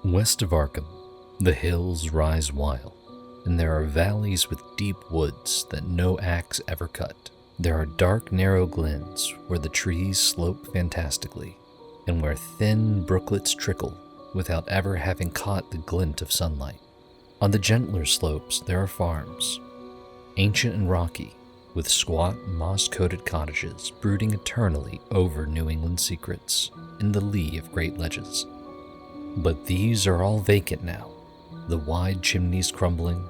West of Arkham, the hills rise wild, and there are valleys with deep woods that no axe ever cut. There are dark, narrow glens where the trees slope fantastically, and where thin brooklets trickle without ever having caught the glint of sunlight. On the gentler slopes there are farms, ancient and rocky, with squat, moss-coated cottages brooding eternally over New England secrets in the lee of great ledges. But these are all vacant now, the wide chimneys crumbling,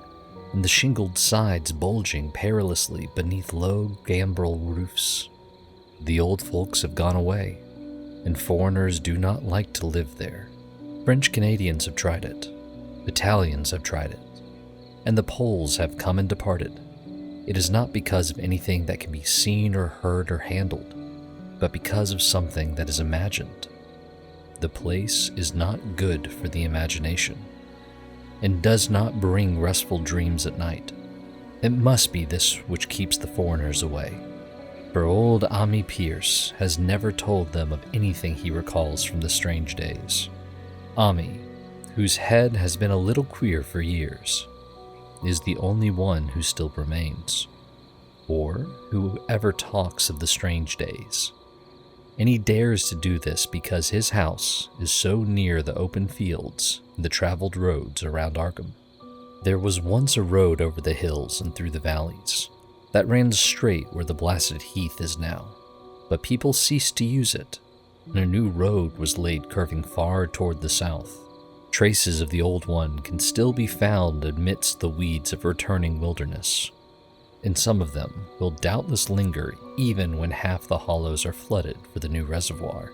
and the shingled sides bulging perilously beneath low gambrel roofs. The old folks have gone away, and foreigners do not like to live there. French Canadians have tried it, Italians have tried it, and the Poles have come and departed. It is not because of anything that can be seen or heard or handled, but because of something that is imagined. The place is not good for the imagination, and does not bring restful dreams at night. It must be this which keeps the foreigners away, for old Ami Pierce has never told them of anything he recalls from the strange days. Ami, whose head has been a little queer for years, is the only one who still remains, or who ever talks of the strange days. And he dares to do this because his house is so near the open fields and the traveled roads around Arkham. There was once a road over the hills and through the valleys that ran straight where the blasted heath is now, but people ceased to use it, and a new road was laid curving far toward the south. Traces of the old one can still be found amidst the weeds of returning wilderness, and some of them will doubtless linger even when half the hollows are flooded for the new reservoir.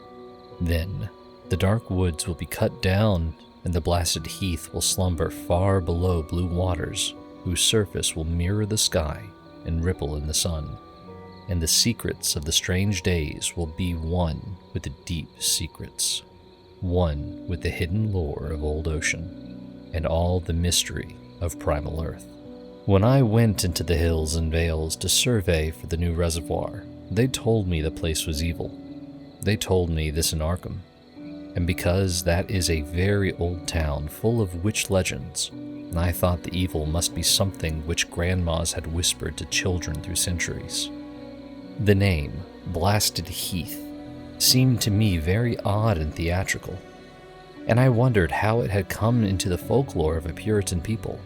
Then, the dark woods will be cut down, and the blasted heath will slumber far below blue waters, whose surface will mirror the sky and ripple in the sun, and the secrets of the strange days will be one with the deep secrets, one with the hidden lore of old ocean, and all the mystery of primal earth. When I went into the hills and vales to survey for the new reservoir, they told me the place was evil. They told me this in Arkham, and because that is a very old town full of witch legends, I thought the evil must be something which grandmas had whispered to children through centuries. The name, Blasted Heath, seemed to me very odd and theatrical, and I wondered how it had come into the folklore of a Puritan people.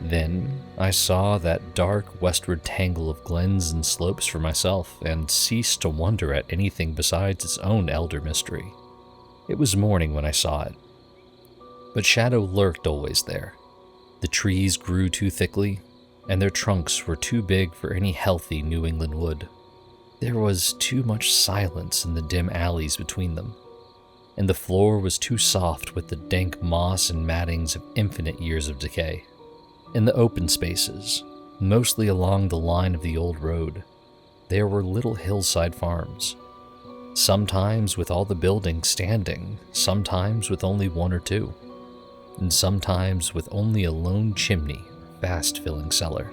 Then I saw that dark westward tangle of glens and slopes for myself, and ceased to wonder at anything besides its own elder mystery. It was morning when I saw it, but shadow lurked always there. The trees grew too thickly, and their trunks were too big for any healthy New England wood. There was too much silence in the dim alleys between them, and the floor was too soft with the dank moss and mattings of infinite years of decay. In the open spaces, mostly along the line of the old road, there were little hillside farms, sometimes with all the buildings standing, sometimes with only one or two, and sometimes with only a lone chimney or fast-filling cellar.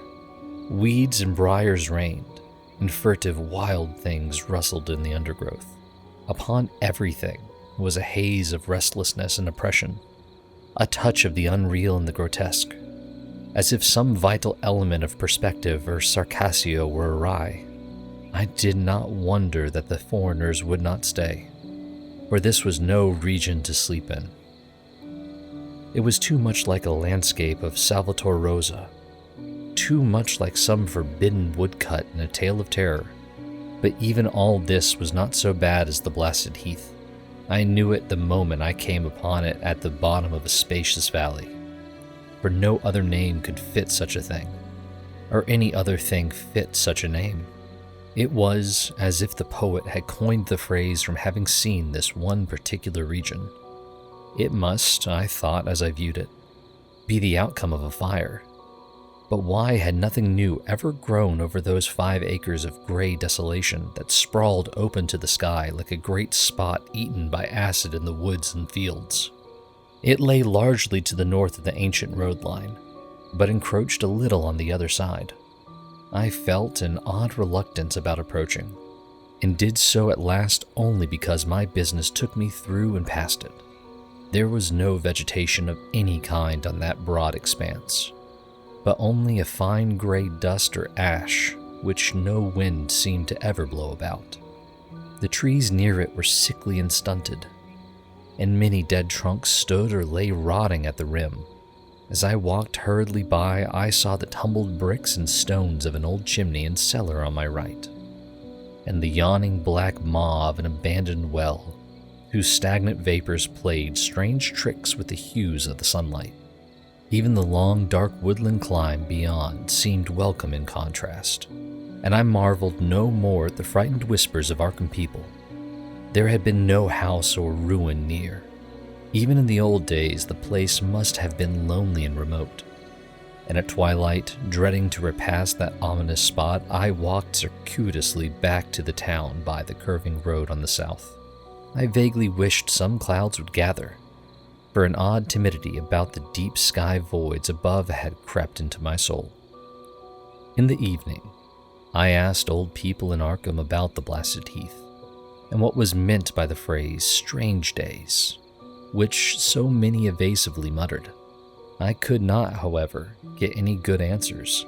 Weeds and briars reigned, and furtive wild things rustled in the undergrowth. Upon everything was a haze of restlessness and oppression, a touch of the unreal and the grotesque, as if some vital element of perspective or sarcassio were awry. I did not wonder that the foreigners would not stay, for this was no region to sleep in. It was too much like a landscape of Salvator Rosa, too much like some forbidden woodcut in a tale of terror. But even all this was not so bad as the blasted heath. I knew it the moment I came upon it at the bottom of a spacious valley, for no other name could fit such a thing, or any other thing fit such a name. It was as if the poet had coined the phrase from having seen this one particular region. It must, I thought as I viewed it, be the outcome of a fire. But why had nothing new ever grown over those 5 acres of gray desolation that sprawled open to the sky like a great spot eaten by acid in the woods and fields? It lay largely to the north of the ancient road line, but encroached a little on the other side. I felt an odd reluctance about approaching, and did so at last only because my business took me through and past it. There was no vegetation of any kind on that broad expanse, but only a fine gray dust or ash which no wind seemed to ever blow about. The trees near it were sickly and stunted, and many dead trunks stood or lay rotting at the rim. As I walked hurriedly by, I saw the tumbled bricks and stones of an old chimney and cellar on my right, and the yawning black maw of an abandoned well, whose stagnant vapors played strange tricks with the hues of the sunlight. Even the long, dark woodland climb beyond seemed welcome in contrast, and I marveled no more at the frightened whispers of Arkham people. There had been no house or ruin near. Even in the old days, the place must have been lonely and remote. And at twilight, dreading to repass that ominous spot, I walked circuitously back to the town by the curving road on the south. I vaguely wished some clouds would gather, for an odd timidity about the deep sky voids above had crept into my soul. In the evening, I asked old people in Arkham about the blasted heath, and what was meant by the phrase "strange days," which so many evasively muttered. I could not, however, get any good answers,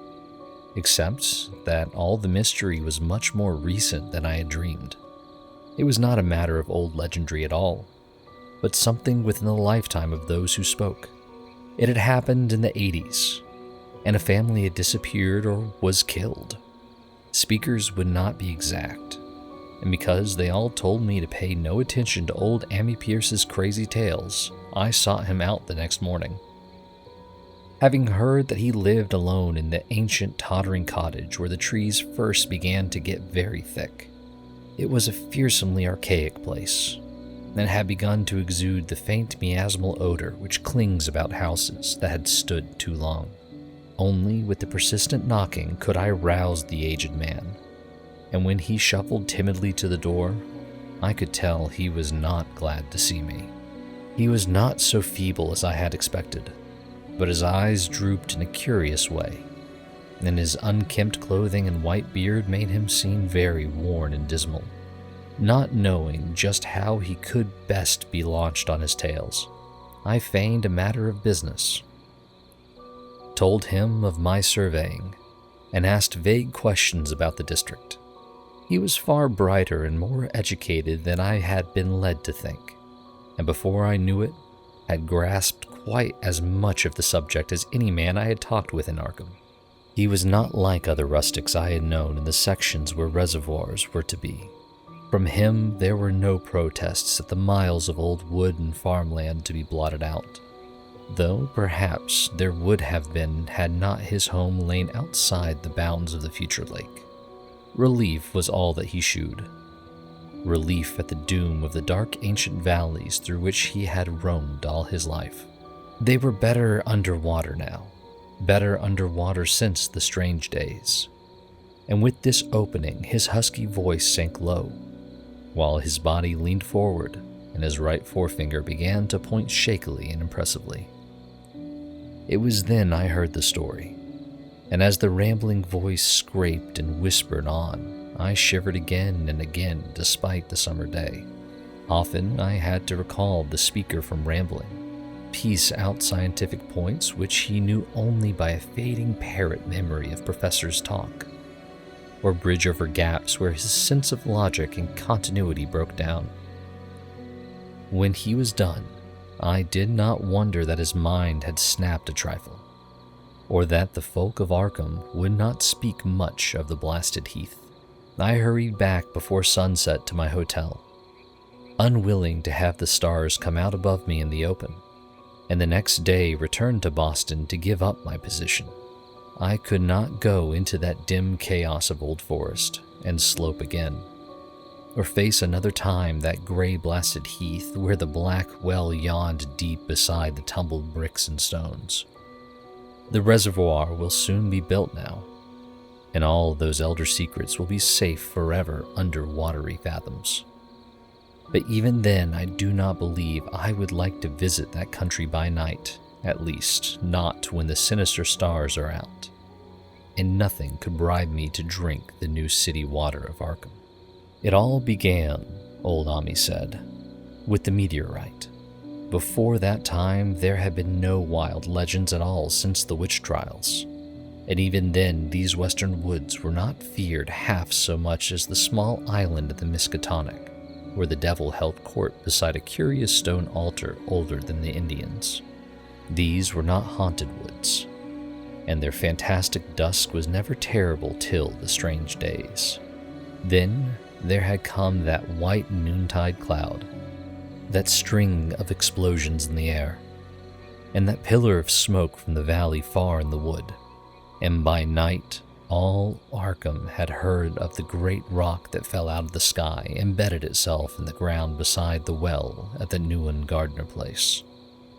except that all the mystery was much more recent than I had dreamed. It was not a matter of old legendary at all, but something within the lifetime of those who spoke. It had happened in the 80s, and a family had disappeared or was killed. Speakers would not be exact, and because they all told me to pay no attention to old Ammi Pierce's crazy tales, I sought him out the next morning. Having heard that he lived alone in the ancient tottering cottage where the trees first began to get very thick, it was a fearsomely archaic place, and had begun to exude the faint miasmal odor which clings about houses that had stood too long. Only with the persistent knocking could I rouse the aged man, and when he shuffled timidly to the door, I could tell he was not glad to see me. He was not so feeble as I had expected, but his eyes drooped in a curious way, and his unkempt clothing and white beard made him seem very worn and dismal. Not knowing just how he could best be launched on his tales, I feigned a matter of business, told him of my surveying, and asked vague questions about the district. He was far brighter and more educated than I had been led to think, and before I knew it, had grasped quite as much of the subject as any man I had talked with in Arkham. He was not like other rustics I had known in the sections where reservoirs were to be. From him there were no protests at the miles of old wood and farmland to be blotted out, though perhaps there would have been had not his home lain outside the bounds of the future lake. Relief was all that he shewed. Relief at the doom of the dark ancient valleys through which he had roamed all his life. They were better underwater now, better underwater since the strange days. And with this opening, his husky voice sank low, while his body leaned forward and his right forefinger began to point shakily and impressively. It was then I heard the story, and as the rambling voice scraped and whispered on, I shivered again and again despite the summer day. Often I had to recall the speaker from rambling, piece out scientific points which he knew only by a fading parrot memory of professors' talk, or bridge over gaps where his sense of logic and continuity broke down. When he was done, I did not wonder that his mind had snapped a trifle, or that the folk of Arkham would not speak much of the blasted heath. I hurried back before sunset to my hotel, unwilling to have the stars come out above me in the open, and the next day returned to Boston to give up my position. I could not go into that dim chaos of old forest and slope again, or face another time that gray blasted heath where the black well yawned deep beside the tumbled bricks and stones. The reservoir will soon be built now, and all those elder secrets will be safe forever under watery fathoms. But even then, I do not believe I would like to visit that country by night, at least not when the sinister stars are out, and nothing could bribe me to drink the new city water of Arkham. It all began, old Ami said, with the meteorite. Before that time, there had been no wild legends at all since the witch trials. And even then, these western woods were not feared half so much as the small island of the Miskatonic, where the devil held court beside a curious stone altar older than the Indians. These were not haunted woods, and their fantastic dusk was never terrible till the strange days. Then there had come that white noontide cloud, that string of explosions in the air, and that pillar of smoke from the valley far in the wood. And by night, all Arkham had heard of the great rock that fell out of the sky, embedded itself in the ground beside the well at the Newen Gardner place.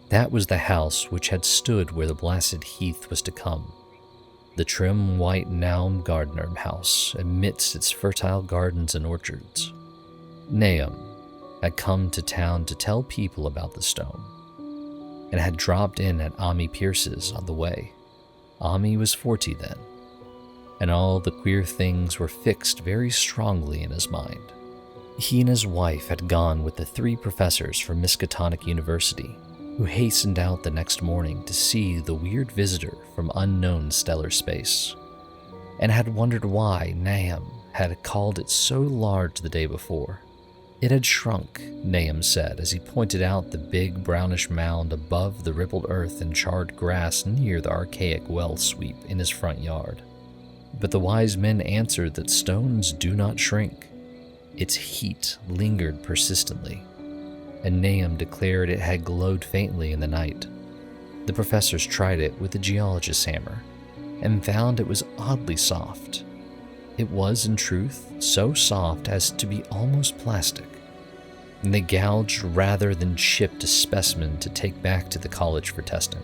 That was the house which had stood where the blasted heath was to come, the trim white Naum Gardner house amidst its fertile gardens and orchards. Nahum had come to town to tell people about the stone, and had dropped in at Ami Pierce's on the way. Ami was 40 then, and all the queer things were fixed very strongly in his mind. He and his wife had gone with the 3 professors from Miskatonic University, who hastened out the next morning to see the weird visitor from unknown stellar space, and had wondered why Nahum had called it so large the day before. It had shrunk, Nahum said as he pointed out the big brownish mound above the rippled earth and charred grass near the archaic well sweep in his front yard. But the wise men answered that stones do not shrink. Its heat lingered persistently, and Nahum declared it had glowed faintly in the night. The professors tried it with a geologist's hammer, and found it was oddly soft. It was, in truth, so soft as to be almost plastic, and they gouged rather than shipped a specimen to take back to the college for testing.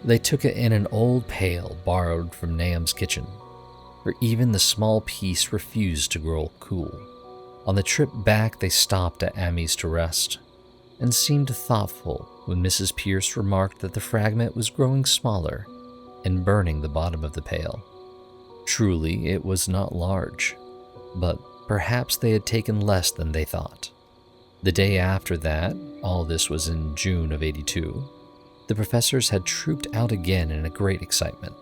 They took it in an old pail borrowed from Nahum's kitchen, for even the small piece refused to grow cool. On the trip back, they stopped at Ami's to rest, and seemed thoughtful when Mrs. Pierce remarked that the fragment was growing smaller and burning the bottom of the pail. Truly, it was not large, but perhaps they had taken less than they thought. The day after that, all this was in June of '82, the professors had trooped out again in a great excitement.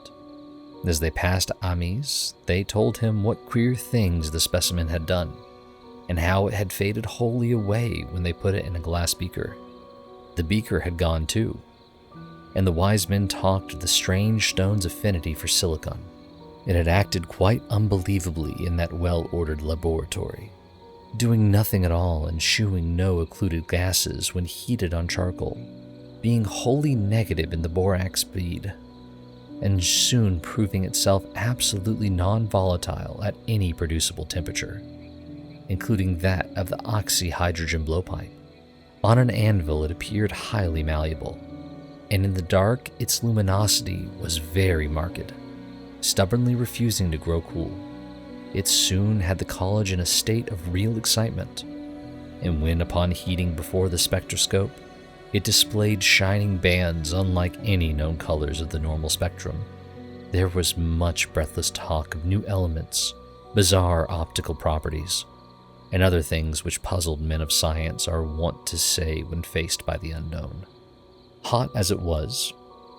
As they passed Ami's, they told him what queer things the specimen had done, and how it had faded wholly away when they put it in a glass beaker. The beaker had gone too, and the wise men talked of the strange stone's affinity for silicon. It had acted quite unbelievably in that well-ordered laboratory, doing nothing at all and shooing no occluded gases when heated on charcoal, being wholly negative in the borax bead, and soon proving itself absolutely non-volatile at any producible temperature, including that of the oxyhydrogen blowpipe. On an anvil it appeared highly malleable, and in the dark its luminosity was very marked, stubbornly refusing to grow cool. It soon had the college in a state of real excitement, and when upon heating before the spectroscope, it displayed shining bands unlike any known colors of the normal spectrum. There was much breathless talk of new elements, bizarre optical properties, and other things which puzzled men of science are wont to say when faced by the unknown. Hot as it was,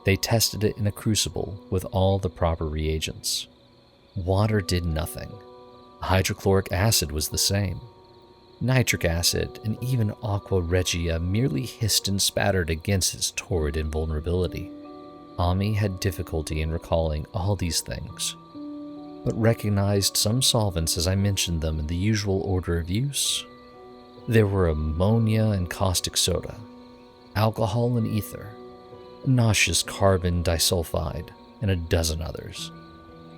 they tested it in a crucible with all the proper reagents. Water did nothing. Hydrochloric acid was the same. Nitric acid and even aqua regia merely hissed and spattered against its torrid invulnerability. Ami had difficulty in recalling all these things, but recognized some solvents as I mentioned them in the usual order of use. There were ammonia and caustic soda, alcohol and ether, nauseous carbon disulfide, and a dozen others.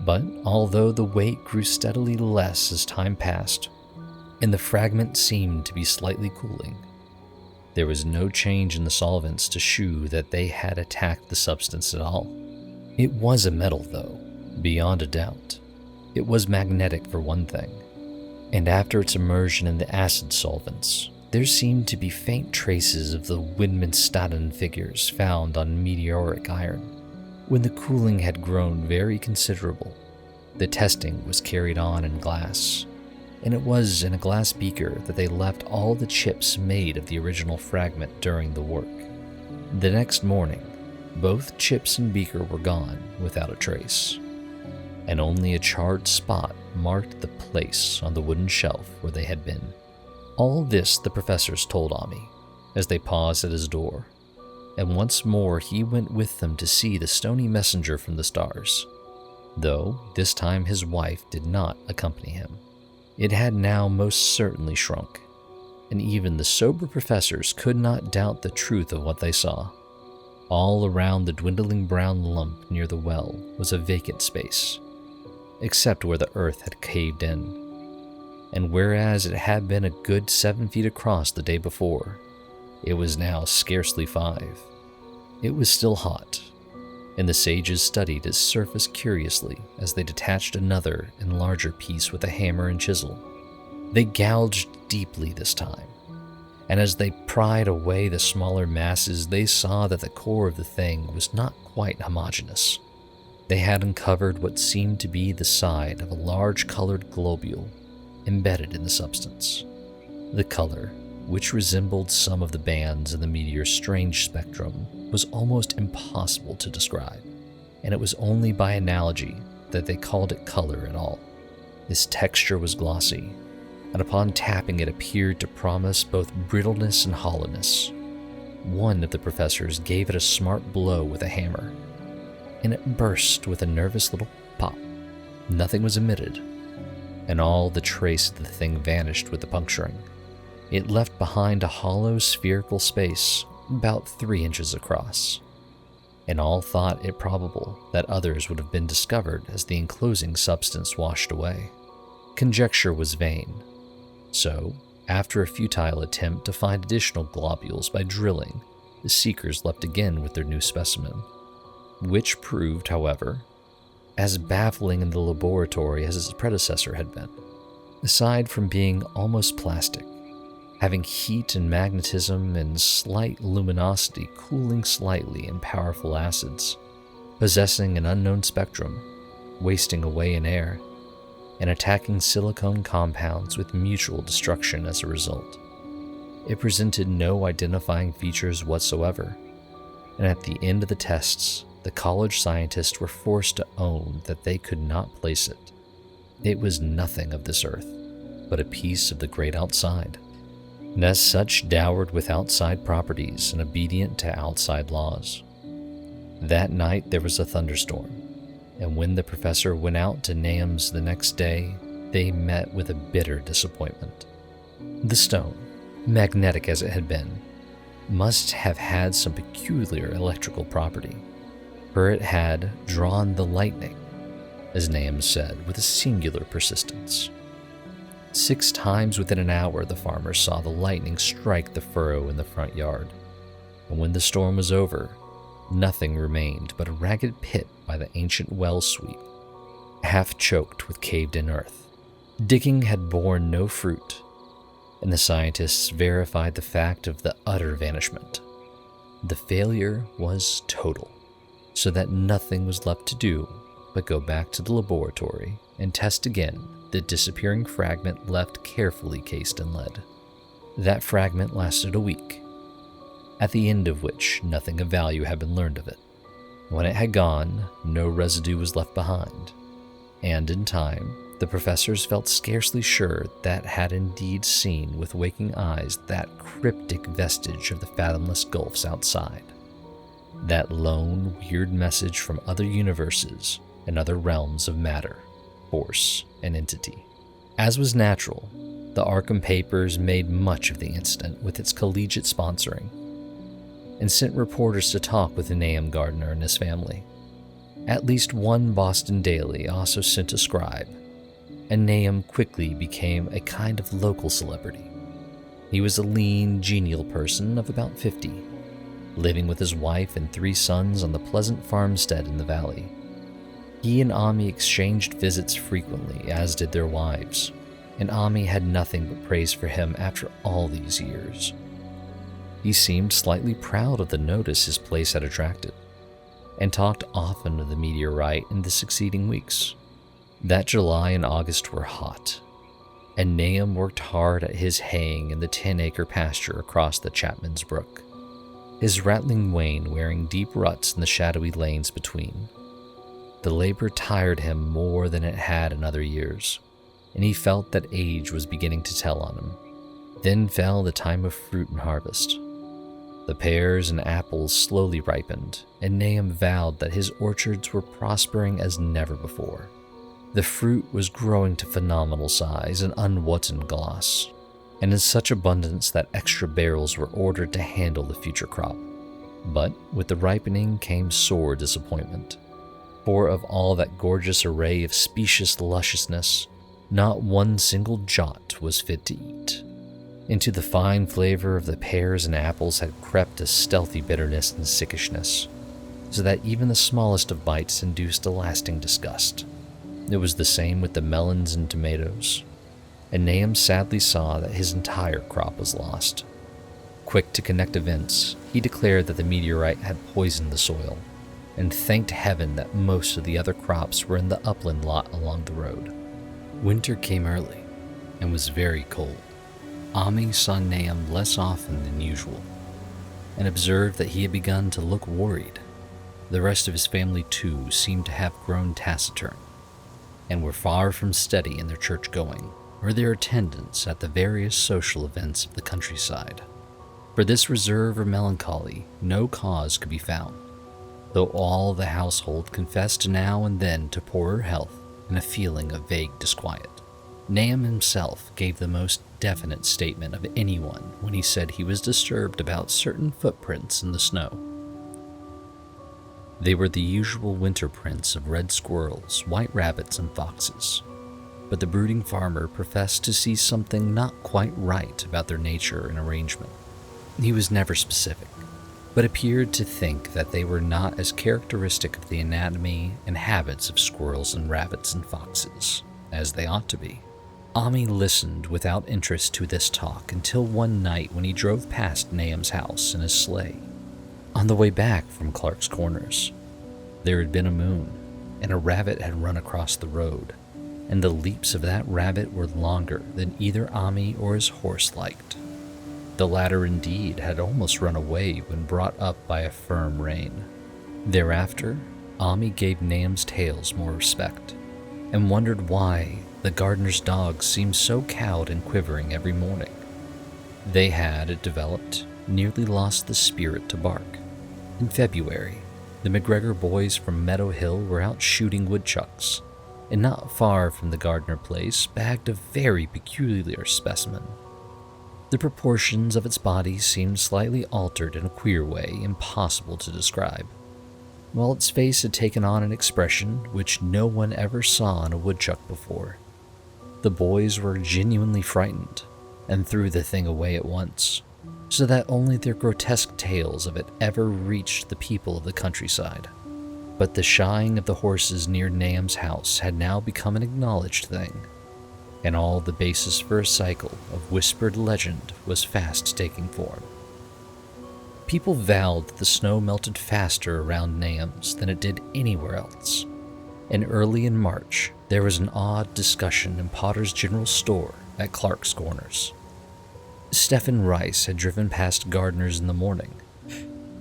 But although the weight grew steadily less as time passed, and the fragment seemed to be slightly cooling, there was no change in the solvents to shew that they had attacked the substance at all. It was a metal, though, beyond a doubt. It was magnetic for one thing, and after its immersion in the acid solvents, there seemed to be faint traces of the Widmanstatten figures found on meteoric iron. When the cooling had grown very considerable, the testing was carried on in glass, and it was in a glass beaker that they left all the chips made of the original fragment during the work. The next morning, both chips and beaker were gone without a trace, and only a charred spot marked the place on the wooden shelf where they had been. All this the professors told Ami as they paused at his door, and once more he went with them to see the stony messenger from the stars, though this time his wife did not accompany him. It had now most certainly shrunk, and even the sober professors could not doubt the truth of what they saw. All around the dwindling brown lump near the well was a vacant space, except where the earth had caved in, and whereas it had been a good 7 feet across the day before, it was now scarcely 5. It was still hot, and the sages studied its surface curiously as they detached another and larger piece with a hammer and chisel. They gouged deeply this time, and as they pried away the smaller masses, they saw that the core of the thing was not quite homogeneous. They had uncovered what seemed to be the side of a large colored globule embedded in the substance. The color, which resembled some of the bands in the meteor's strange spectrum, was almost impossible to describe, and it was only by analogy that they called it color at all. Its texture was glossy, and upon tapping it appeared to promise both brittleness and hollowness. One of the professors gave it a smart blow with a hammer, and it burst with a nervous little pop. Nothing was emitted, and all the trace of the thing vanished with the puncturing. It left behind a hollow spherical space about 3 inches across, and all thought it probable that others would have been discovered as the enclosing substance washed away. Conjecture was vain, so, after a futile attempt to find additional globules by drilling, the seekers left again with their new specimen, which proved, however, as baffling in the laboratory as its predecessor had been. Aside from being almost plastic, having heat and magnetism and slight luminosity cooling slightly in powerful acids, possessing an unknown spectrum, wasting away in air, and attacking silicone compounds with mutual destruction as a result. It presented no identifying features whatsoever, and at the end of the tests, the college scientists were forced to own that they could not place it. It was nothing of this earth, but a piece of the great outside, and as such dowered with outside properties and obedient to outside laws. That night there was a thunderstorm, and when the professor went out to Nahum's the next day, they met with a bitter disappointment. The stone, magnetic as it had been, must have had some peculiar electrical property, for it had drawn the lightning, as Nahum said with a singular persistence. 6 times within an hour the farmers saw the lightning strike the furrow in the front yard, and when the storm was over, nothing remained but a ragged pit by the ancient well sweep, half choked with caved-in earth. Digging had borne no fruit, and the scientists verified the fact of the utter vanishment. The failure was total, so that nothing was left to do but go back to the laboratory and test again the disappearing fragment left carefully cased in lead. That fragment lasted a week, at the end of which nothing of value had been learned of it. When it had gone, no residue was left behind, and in time, the professors felt scarcely sure that had indeed seen with waking eyes that cryptic vestige of the fathomless gulfs outside, that lone, weird message from other universes and other realms of matter, force, and entity. As was natural, the Arkham papers made much of the incident with its collegiate sponsoring, and sent reporters to talk with Nahum Gardner and his family. At least one Boston daily also sent a scribe, and Nahum quickly became a kind of local celebrity. He was a lean, genial person of about 50, living with his wife and 3 sons on the pleasant farmstead in the valley. He and Ami exchanged visits frequently, as did their wives, and Ami had nothing but praise for him after all these years. He seemed slightly proud of the notice his place had attracted, and talked often of the meteorite in the succeeding weeks. That July and August were hot, and Nahum worked hard at his haying in the 10-acre pasture across the Chapman's Brook, his rattling wain wearing deep ruts in the shadowy lanes between. The labor tired him more than it had in other years, and he felt that age was beginning to tell on him. Then fell the time of fruit and harvest. The pears and apples slowly ripened, and Nahum vowed that his orchards were prospering as never before. The fruit was growing to phenomenal size and unwotted gloss, and in such abundance that extra barrels were ordered to handle the future crop. But with the ripening came sore disappointment, for of all that gorgeous array of specious lusciousness, not one single jot was fit to eat. Into the fine flavor of the pears and apples had crept a stealthy bitterness and sickishness, so that even the smallest of bites induced a lasting disgust. It was the same with the melons and tomatoes, and Nahum sadly saw that his entire crop was lost. Quick to connect events, he declared that the meteorite had poisoned the soil, and thanked heaven that most of the other crops were in the upland lot along the road. Winter came early, and was very cold. Ami saw Nahum less often than usual, and observed that he had begun to look worried. The rest of his family, too, seemed to have grown taciturn, and were far from steady in their church-going or their attendance at the various social events of the countryside. For this reserve or melancholy, no cause could be found, though all the household confessed now and then to poorer health and a feeling of vague disquiet. Nahum himself gave the most definite statement of anyone when he said he was disturbed about certain footprints in the snow. They were the usual winter prints of red squirrels, white rabbits, and foxes, but the brooding farmer professed to see something not quite right about their nature and arrangement. He was never specific, but appeared to think that they were not as characteristic of the anatomy and habits of squirrels and rabbits and foxes as they ought to be. Ami listened without interest to this talk until one night when he drove past Nahum's house in his sleigh. On the way back from Clark's Corners, there had been a moon, and a rabbit had run across the road, and the leaps of that rabbit were longer than either Ami or his horse liked. The latter indeed had almost run away when brought up by a firm rein. Thereafter, Ami gave Nahum's tales more respect, and wondered why the gardener's dogs seemed so cowed and quivering every morning. They had, it developed, nearly lost the spirit to bark. In February, the McGregor boys from Meadow Hill were out shooting woodchucks, and not far from the Gardner place bagged a very peculiar specimen. The proportions of its body seemed slightly altered in a queer way impossible to describe, while its face had taken on an expression which no one ever saw in a woodchuck before. The boys were genuinely frightened, and threw the thing away at once, so that only their grotesque tales of it ever reached the people of the countryside. But the shying of the horses near Nahum's house had now become an acknowledged thing, and all the basis for a cycle of whispered legend was fast taking form. People vowed that the snow melted faster around Nahum's than it did anywhere else, and early in March there was an odd discussion in Potter's General Store at Clark's Corners. Stephen Rice had driven past Gardner's in the morning,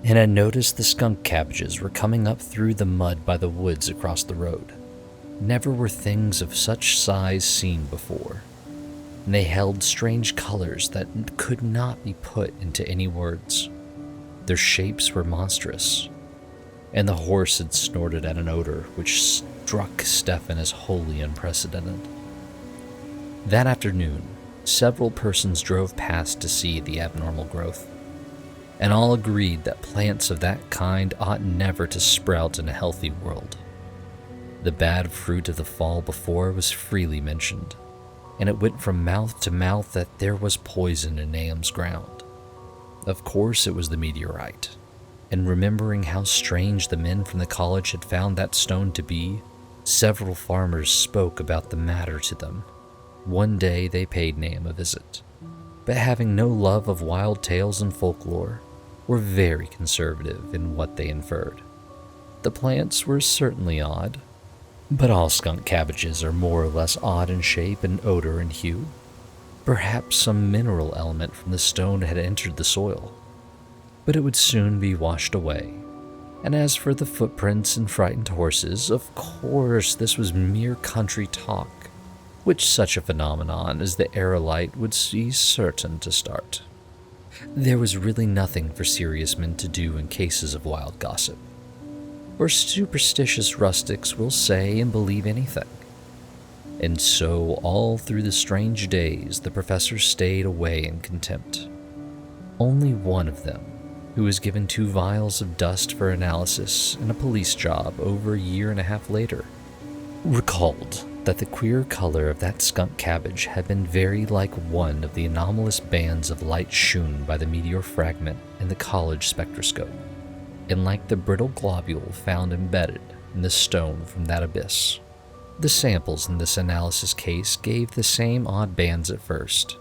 and had noticed the skunk cabbages were coming up through the mud by the woods across the road. Never were things of such size seen before, and they held strange colors that could not be put into any words. Their shapes were monstrous, and the horse had snorted at an odor which struck Stephen as wholly unprecedented. That afternoon, several persons drove past to see the abnormal growth, and all agreed that plants of that kind ought never to sprout in a healthy world. The bad fruit of the fall before was freely mentioned, and it went from mouth to mouth that there was poison in Nahum's ground. Of course it was the meteorite, and remembering how strange the men from the college had found that stone to be, several farmers spoke about the matter to them. One day they paid Nahum a visit, but having no love of wild tales and folklore, were very conservative in what they inferred. The plants were certainly odd, but all skunk cabbages are more or less odd in shape and odor and hue, Perhaps some mineral element from the stone had entered the soil, but it would soon be washed away. And as for the footprints and frightened horses, of course this was mere country talk, which such a phenomenon as the aerolite would be certain to start. There was really nothing for serious men to do in cases of wild gossip, or superstitious rustics will say and believe anything. And so all through the strange days the professor stayed away in contempt. Only one of them, who was given 2 vials of dust for analysis in a police job over a year and a half later, recalled that the queer color of that skunk cabbage had been very like one of the anomalous bands of light shewn by the meteor fragment in the college spectroscope, and like the brittle globule found embedded in the stone from that abyss. The samples in this analysis case gave the same odd bands at first,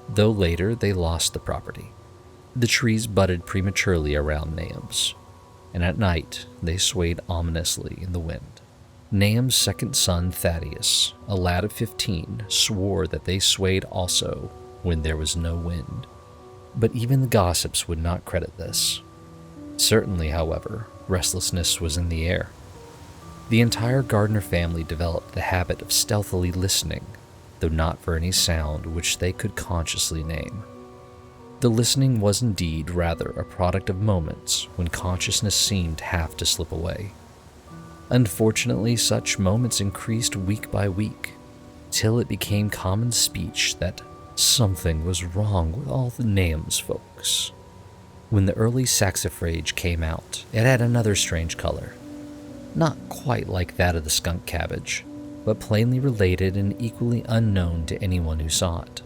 though later they lost the property. The trees budded prematurely around Nahum's, and at night they swayed ominously in the wind. Nahum's second son, Thaddeus, a lad of 15, swore that they swayed also when there was no wind, but even the gossips would not credit this. Certainly, however, restlessness was in the air. The entire Gardner family developed the habit of stealthily listening, though not for any sound which they could consciously name. The listening was indeed rather a product of moments when consciousness seemed half to slip away. Unfortunately, such moments increased week by week, till it became common speech that something was wrong with all the Nahum's folks. When the early saxifrage came out, it had another strange color. Not quite like that of the skunk cabbage, but plainly related and equally unknown to anyone who saw it.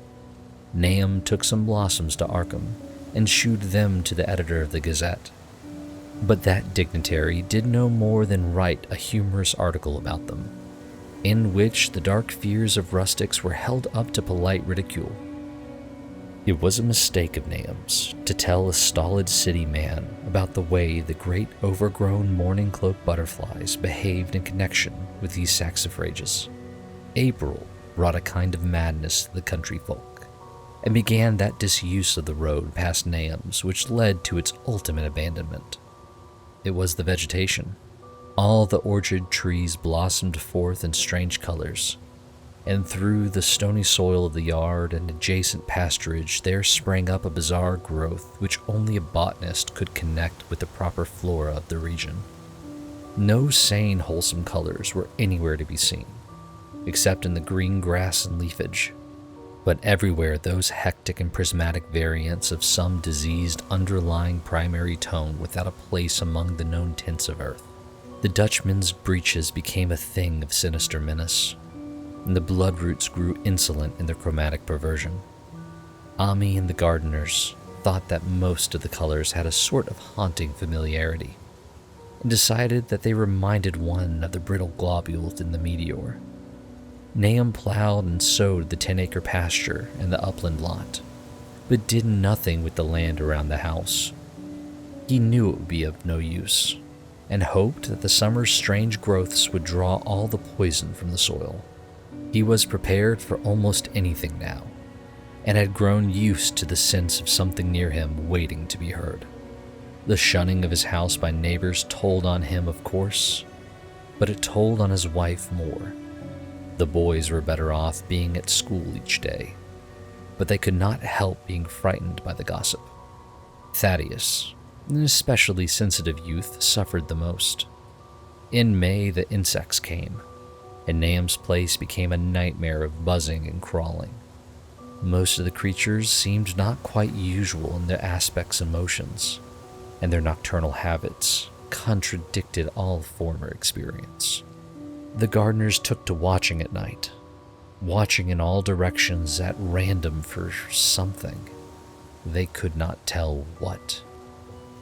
Nahum took some blossoms to Arkham and shooed them to the editor of the Gazette. But that dignitary did no more than write a humorous article about them, in which the dark fears of rustics were held up to polite ridicule. It was a mistake of Nahum's to tell a stolid city man about the way the great overgrown morning cloak butterflies behaved in connection with these saxifrages. April brought a kind of madness to the country folk, and began that disuse of the road past Nahum's which led to its ultimate abandonment. It was the vegetation. All the orchard trees blossomed forth in strange colors, and through the stony soil of the yard and adjacent pasturage there sprang up a bizarre growth which only a botanist could connect with the proper flora of the region. No sane, wholesome colors were anywhere to be seen, except in the green grass and leafage, but everywhere those hectic and prismatic variants of some diseased underlying primary tone without a place among the known tints of earth. The Dutchman's breeches became a thing of sinister menace, and the bloodroots grew insolent in their chromatic perversion. Ami and the gardeners thought that most of the colors had a sort of haunting familiarity, and decided that they reminded one of the brittle globules in the meteor. Nahum plowed and sowed the 10-acre pasture and the upland lot, but did nothing with the land around the house. He knew it would be of no use, and hoped that the summer's strange growths would draw all the poison from the soil. He was prepared for almost anything now, and had grown used to the sense of something near him waiting to be heard. The shunning of his house by neighbors told on him, of course, but it told on his wife more. The boys were better off being at school each day, but they could not help being frightened by the gossip. Thaddeus, an especially sensitive youth, suffered the most. In May, the insects came, and Nahum's place became a nightmare of buzzing and crawling. Most of the creatures seemed not quite usual in their aspects and motions, and their nocturnal habits contradicted all former experience. The gardeners took to watching at night, watching in all directions at random for something. They could not tell what.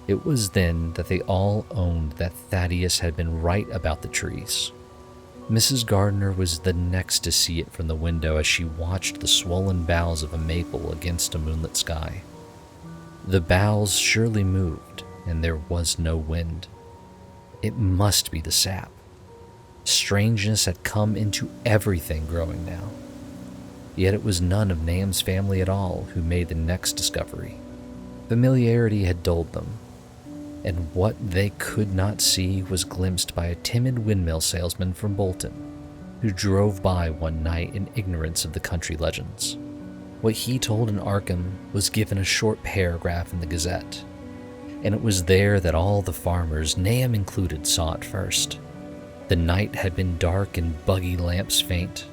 It was then that they all owned that Thaddeus had been right about the trees. Mrs. Gardner was the next to see it from the window as she watched the swollen boughs of a maple against a moonlit sky. The boughs surely moved, and there was no wind. It must be the sap. Strangeness had come into everything growing now. Yet it was none of Nahum's family at all who made the next discovery. Familiarity had dulled them, and what they could not see was glimpsed by a timid windmill salesman from Bolton, who drove by one night in ignorance of the country legends. What he told in Arkham was given a short paragraph in the Gazette, and it was there that all the farmers, Nahum included, saw it first. The night had been dark and buggy lamps faint,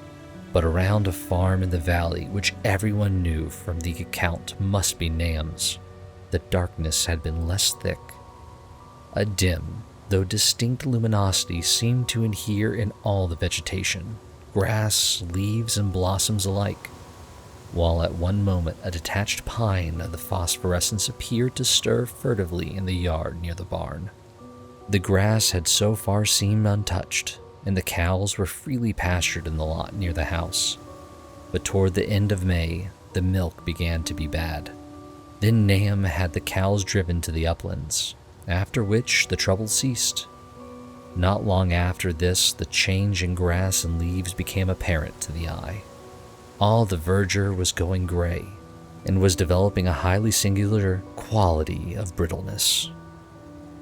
but around a farm in the valley, which everyone knew from the account must be Nahum's, the darkness had been less thick. A dim, though distinct luminosity seemed to adhere in all the vegetation, grass, leaves, and blossoms alike, while at one moment a detached pine of the phosphorescence appeared to stir furtively in the yard near the barn. The grass had so far seemed untouched, and the cows were freely pastured in the lot near the house. But toward the end of May, the milk began to be bad. Then Nahum had the cows driven to the uplands, after which the trouble ceased. Not long after this, the change in grass and leaves became apparent to the eye. All the verdure was going gray, and was developing a highly singular quality of brittleness.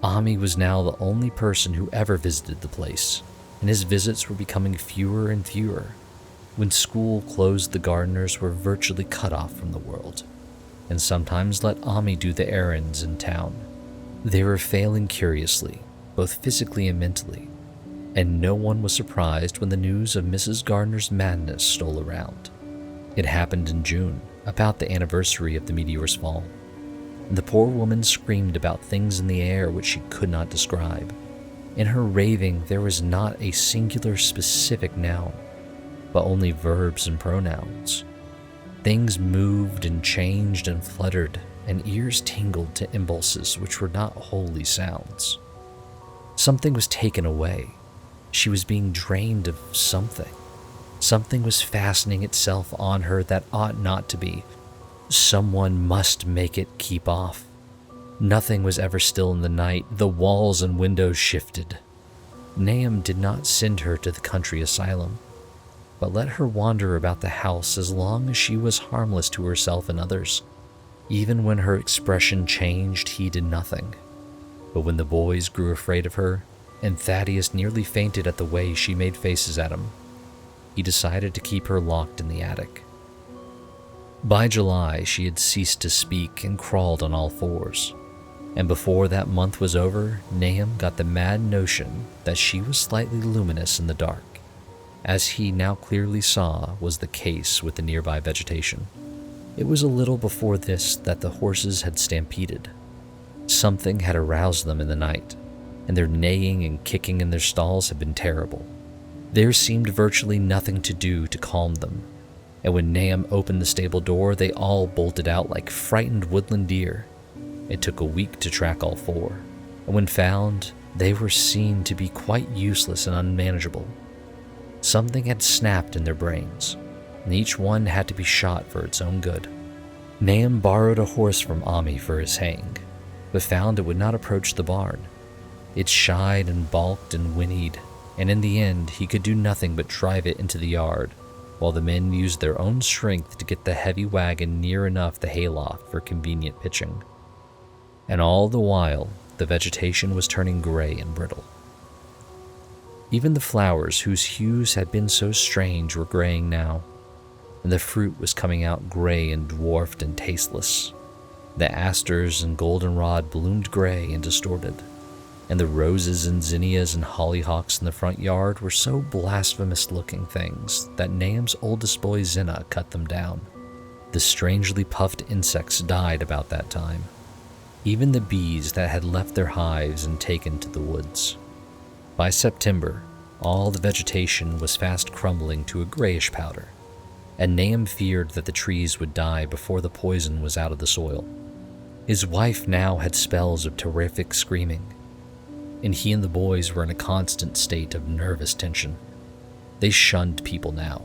Ami was now the only person who ever visited the place, and his visits were becoming fewer and fewer. When school closed, the gardeners were virtually cut off from the world, and sometimes let Ami do the errands in town. They were failing curiously, both physically and mentally, and no one was surprised when the news of Mrs. Gardner's madness stole around. It happened in June, about the anniversary of the meteor's fall, and the poor woman screamed about things in the air which she could not describe. In her raving, there was not a singular specific noun, but only verbs and pronouns. Things moved and changed and fluttered, and ears tingled to impulses which were not wholly sounds. Something was taken away. She was being drained of something. Something was fastening itself on her that ought not to be. Someone must make it keep off. Nothing was ever still in the night. The walls and windows shifted. Nahum did not send her to the country asylum, but let her wander about the house as long as she was harmless to herself and others. Even when her expression changed, he did nothing. But when the boys grew afraid of her, and Thaddeus nearly fainted at the way she made faces at him, he decided to keep her locked in the attic. By July, she had ceased to speak and crawled on all fours. And before that month was over, Nahum got the mad notion that she was slightly luminous in the dark, as he now clearly saw was the case with the nearby vegetation. It was a little before this that the horses had stampeded. Something had aroused them in the night, and their neighing and kicking in their stalls had been terrible. There seemed virtually nothing to do to calm them, and when Nahum opened the stable door, they all bolted out like frightened woodland deer. It took a week to track all four, and when found, they were seen to be quite useless and unmanageable. Something had snapped in their brains, and each one had to be shot for its own good. Nahum borrowed a horse from Ami for his haying, but found it would not approach the barn. It shied and balked and whinnied, and in the end he could do nothing but drive it into the yard, while the men used their own strength to get the heavy wagon near enough the hayloft for convenient pitching. And all the while, the vegetation was turning gray and brittle. Even the flowers whose hues had been so strange were graying now, and the fruit was coming out gray and dwarfed and tasteless. The asters and goldenrod bloomed gray and distorted, and the roses and zinnias and hollyhocks in the front yard were so blasphemous-looking things that Nahum's oldest boy Zinna cut them down. The strangely puffed insects died about that time, even the bees that had left their hives and taken to the woods. By September, all the vegetation was fast crumbling to a grayish powder, and Nahum feared that the trees would die before the poison was out of the soil. His wife now had spells of terrific screaming, and he and the boys were in a constant state of nervous tension. They shunned people now,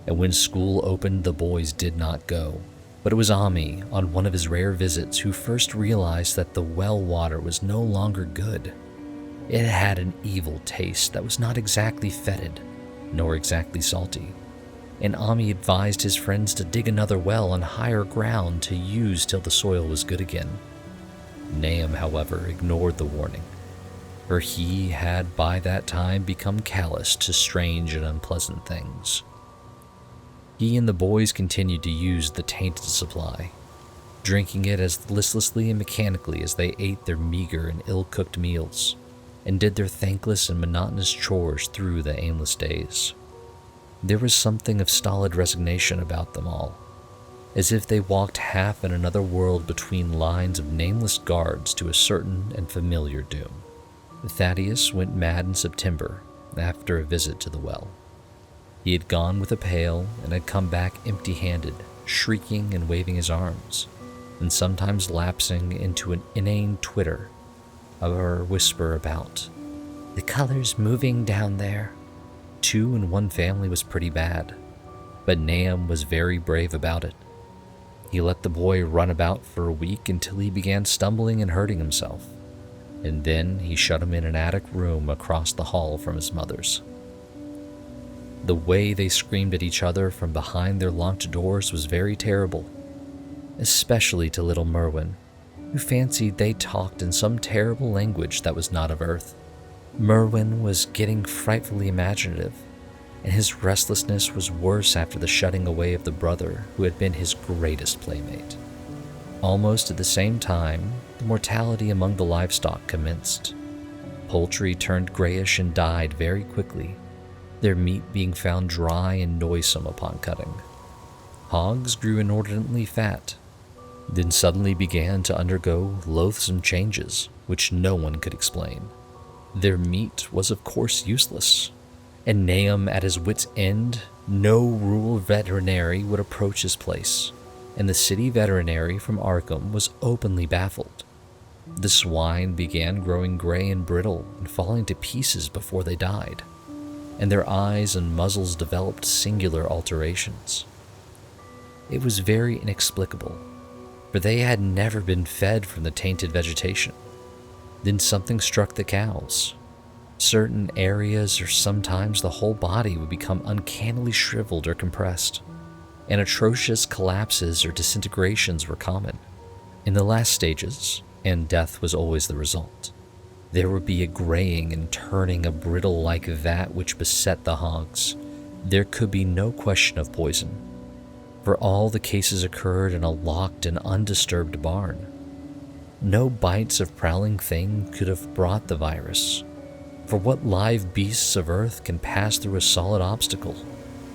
and when school opened, the boys did not go. But it was Ami, on one of his rare visits, who first realized that the well water was no longer good. It had an evil taste that was not exactly fetid, nor exactly salty. and Ami advised his friends to dig another well on higher ground to use till the soil was good again. Nahum, however, ignored the warning, for he had by that time become callous to strange and unpleasant things. He and the boys continued to use the tainted supply, drinking it as listlessly and mechanically as they ate their meager and ill-cooked meals, and did their thankless and monotonous chores through the aimless days. There was something of stolid resignation about them all, as if they walked half in another world between lines of nameless guards to a certain and familiar doom. Thaddeus went mad in September after a visit to the well. He had gone with a pail and had come back empty-handed, shrieking and waving his arms, and sometimes lapsing into an inane twitter or whisper about, "The color's moving down there." 2 in one family was pretty bad, but Nahum was very brave about it. He let the boy run about for a week until he began stumbling and hurting himself, and then he shut him in an attic room across the hall from his mother's. The way they screamed at each other from behind their locked doors was very terrible, especially to little Merwin, who fancied they talked in some terrible language that was not of earth. Merwin was getting frightfully imaginative, and his restlessness was worse after the shutting away of the brother who had been his greatest playmate. Almost at the same time, the mortality among the livestock commenced. Poultry turned grayish and died very quickly, their meat being found dry and noisome upon cutting. Hogs grew inordinately fat, then suddenly began to undergo loathsome changes which no one could explain. Their meat was of course useless, and Nahum at his wit's end. No rural veterinary would approach his place, and the city veterinary from Arkham was openly baffled. The swine began growing gray and brittle and falling to pieces before they died, and their eyes and muzzles developed singular alterations. It was very inexplicable, for they had never been fed from the tainted vegetation. Then something struck the cows. Certain areas or sometimes the whole body would become uncannily shriveled or compressed, and atrocious collapses or disintegrations were common. In the last stages, and death was always the result, there would be a graying and turning of brittle like that which beset the hogs. There could be no question of poison, for all the cases occurred in a locked and undisturbed barn. No bites of prowling thing could have brought the virus, for what live beasts of earth can pass through a solid obstacle?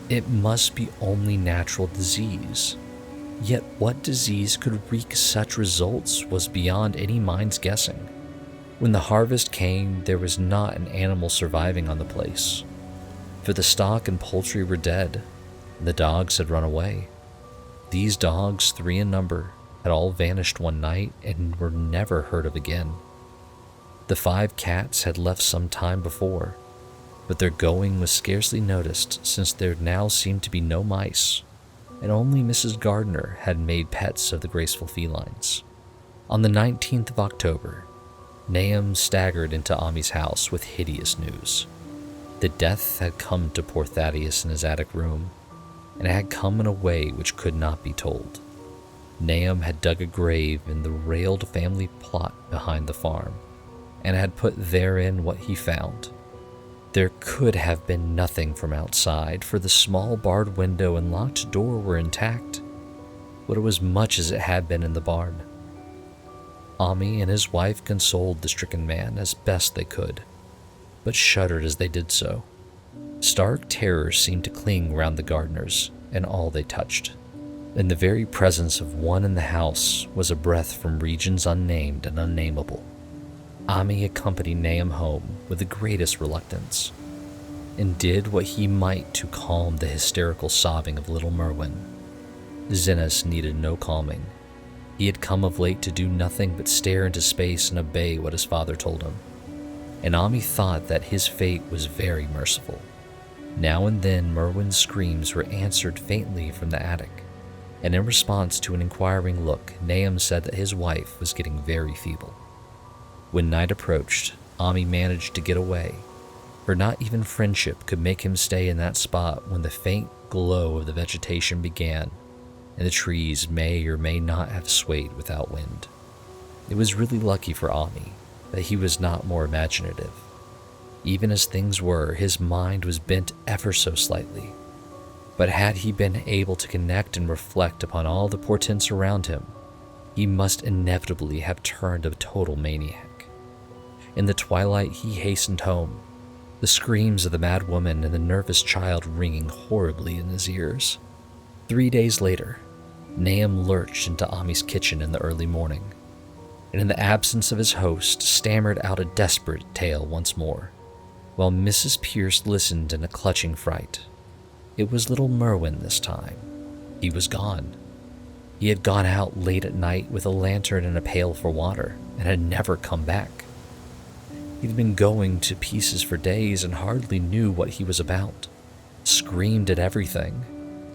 It must be only natural disease. Yet what disease could wreak such results was beyond any mind's guessing. When the harvest came, there was not an animal surviving on the place, for the stock and poultry were dead, and the dogs had run away. These dogs, 3 in number, had all vanished one night and were never heard of again. The 5 cats had left some time before, but their going was scarcely noticed since there now seemed to be no mice, and only Mrs. Gardner had made pets of the graceful felines. On the 19th of October, Nahum staggered into Ami's house with hideous news. The death had come to poor Thaddeus in his attic room, and it had come in a way which could not be told. Nahum had dug a grave in the railed family plot behind the farm, and had put therein what he found. There could have been nothing from outside, for the small barred window and locked door were intact, but it was much as it had been in the barn. Ami and his wife consoled the stricken man as best they could, but shuddered as they did so. Stark terror seemed to cling round the Gardners and all they touched. In the very presence of one in the house was a breath from regions unnamed and unnameable. Ami accompanied Nahum home with the greatest reluctance, and did what he might to calm the hysterical sobbing of little Merwin. Zinnis needed no calming. He had come of late to do nothing but stare into space and obey what his father told him, and Ami thought that his fate was very merciful. Now and then Merwin's screams were answered faintly from the attic, and in response to an inquiring look, Nahum said that his wife was getting very feeble. When night approached, Ami managed to get away, for not even friendship could make him stay in that spot when the faint glow of the vegetation began, and the trees may or may not have swayed without wind. It was really lucky for Ami that he was not more imaginative. Even as things were, his mind was bent ever so slightly. But had he been able to connect and reflect upon all the portents around him, he must inevitably have turned a total maniac. In the twilight, he hastened home, the screams of the mad woman and the nervous child ringing horribly in his ears. 3 days later, Nahum lurched into Ami's kitchen in the early morning, and in the absence of his host, stammered out a desperate tale once more, while Mrs. Pierce listened in a clutching fright. It was little Merwin this time. He was gone. He had gone out late at night with a lantern and a pail for water, and had never come back. He'd been going to pieces for days and hardly knew what he was about. Screamed at everything.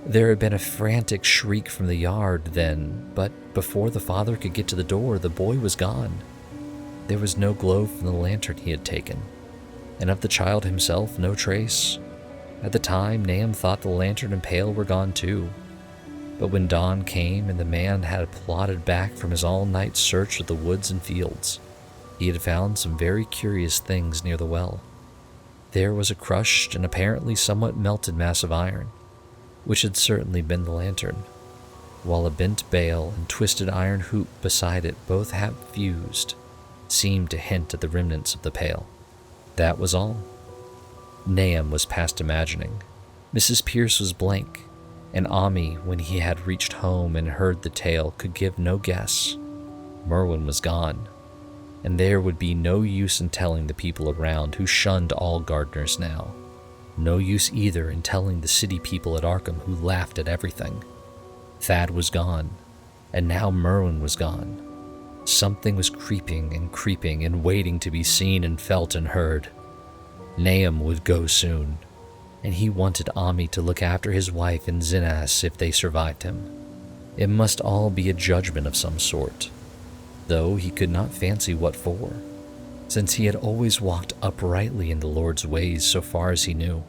There had been a frantic shriek from the yard then, but before the father could get to the door, the boy was gone. There was no glow from the lantern he had taken, and of the child himself, no trace. At the time, Nahum thought the lantern and pail were gone too. But when dawn came and the man had plodded back from his all-night search of the woods and fields, he had found some very curious things near the well. There was a crushed and apparently somewhat melted mass of iron, which had certainly been the lantern, while a bent bale and twisted iron hoop beside it, both half fused, seemed to hint at the remnants of the pail. That was all. Nahum was past imagining. Mrs. Pierce was blank, and Ami, when he had reached home and heard the tale, could give no guess. Merwin was gone, and there would be no use in telling the people around who shunned all gardeners now. No use either in telling the city people at Arkham who laughed at everything. Thad was gone, and now Merwin was gone. Something was creeping and waiting to be seen and felt and heard. Nahum would go soon, and he wanted Ami to look after his wife and Zinas if they survived him. It must all be a judgment of some sort, though he could not fancy what for, since he had always walked uprightly in the Lord's ways so far as he knew.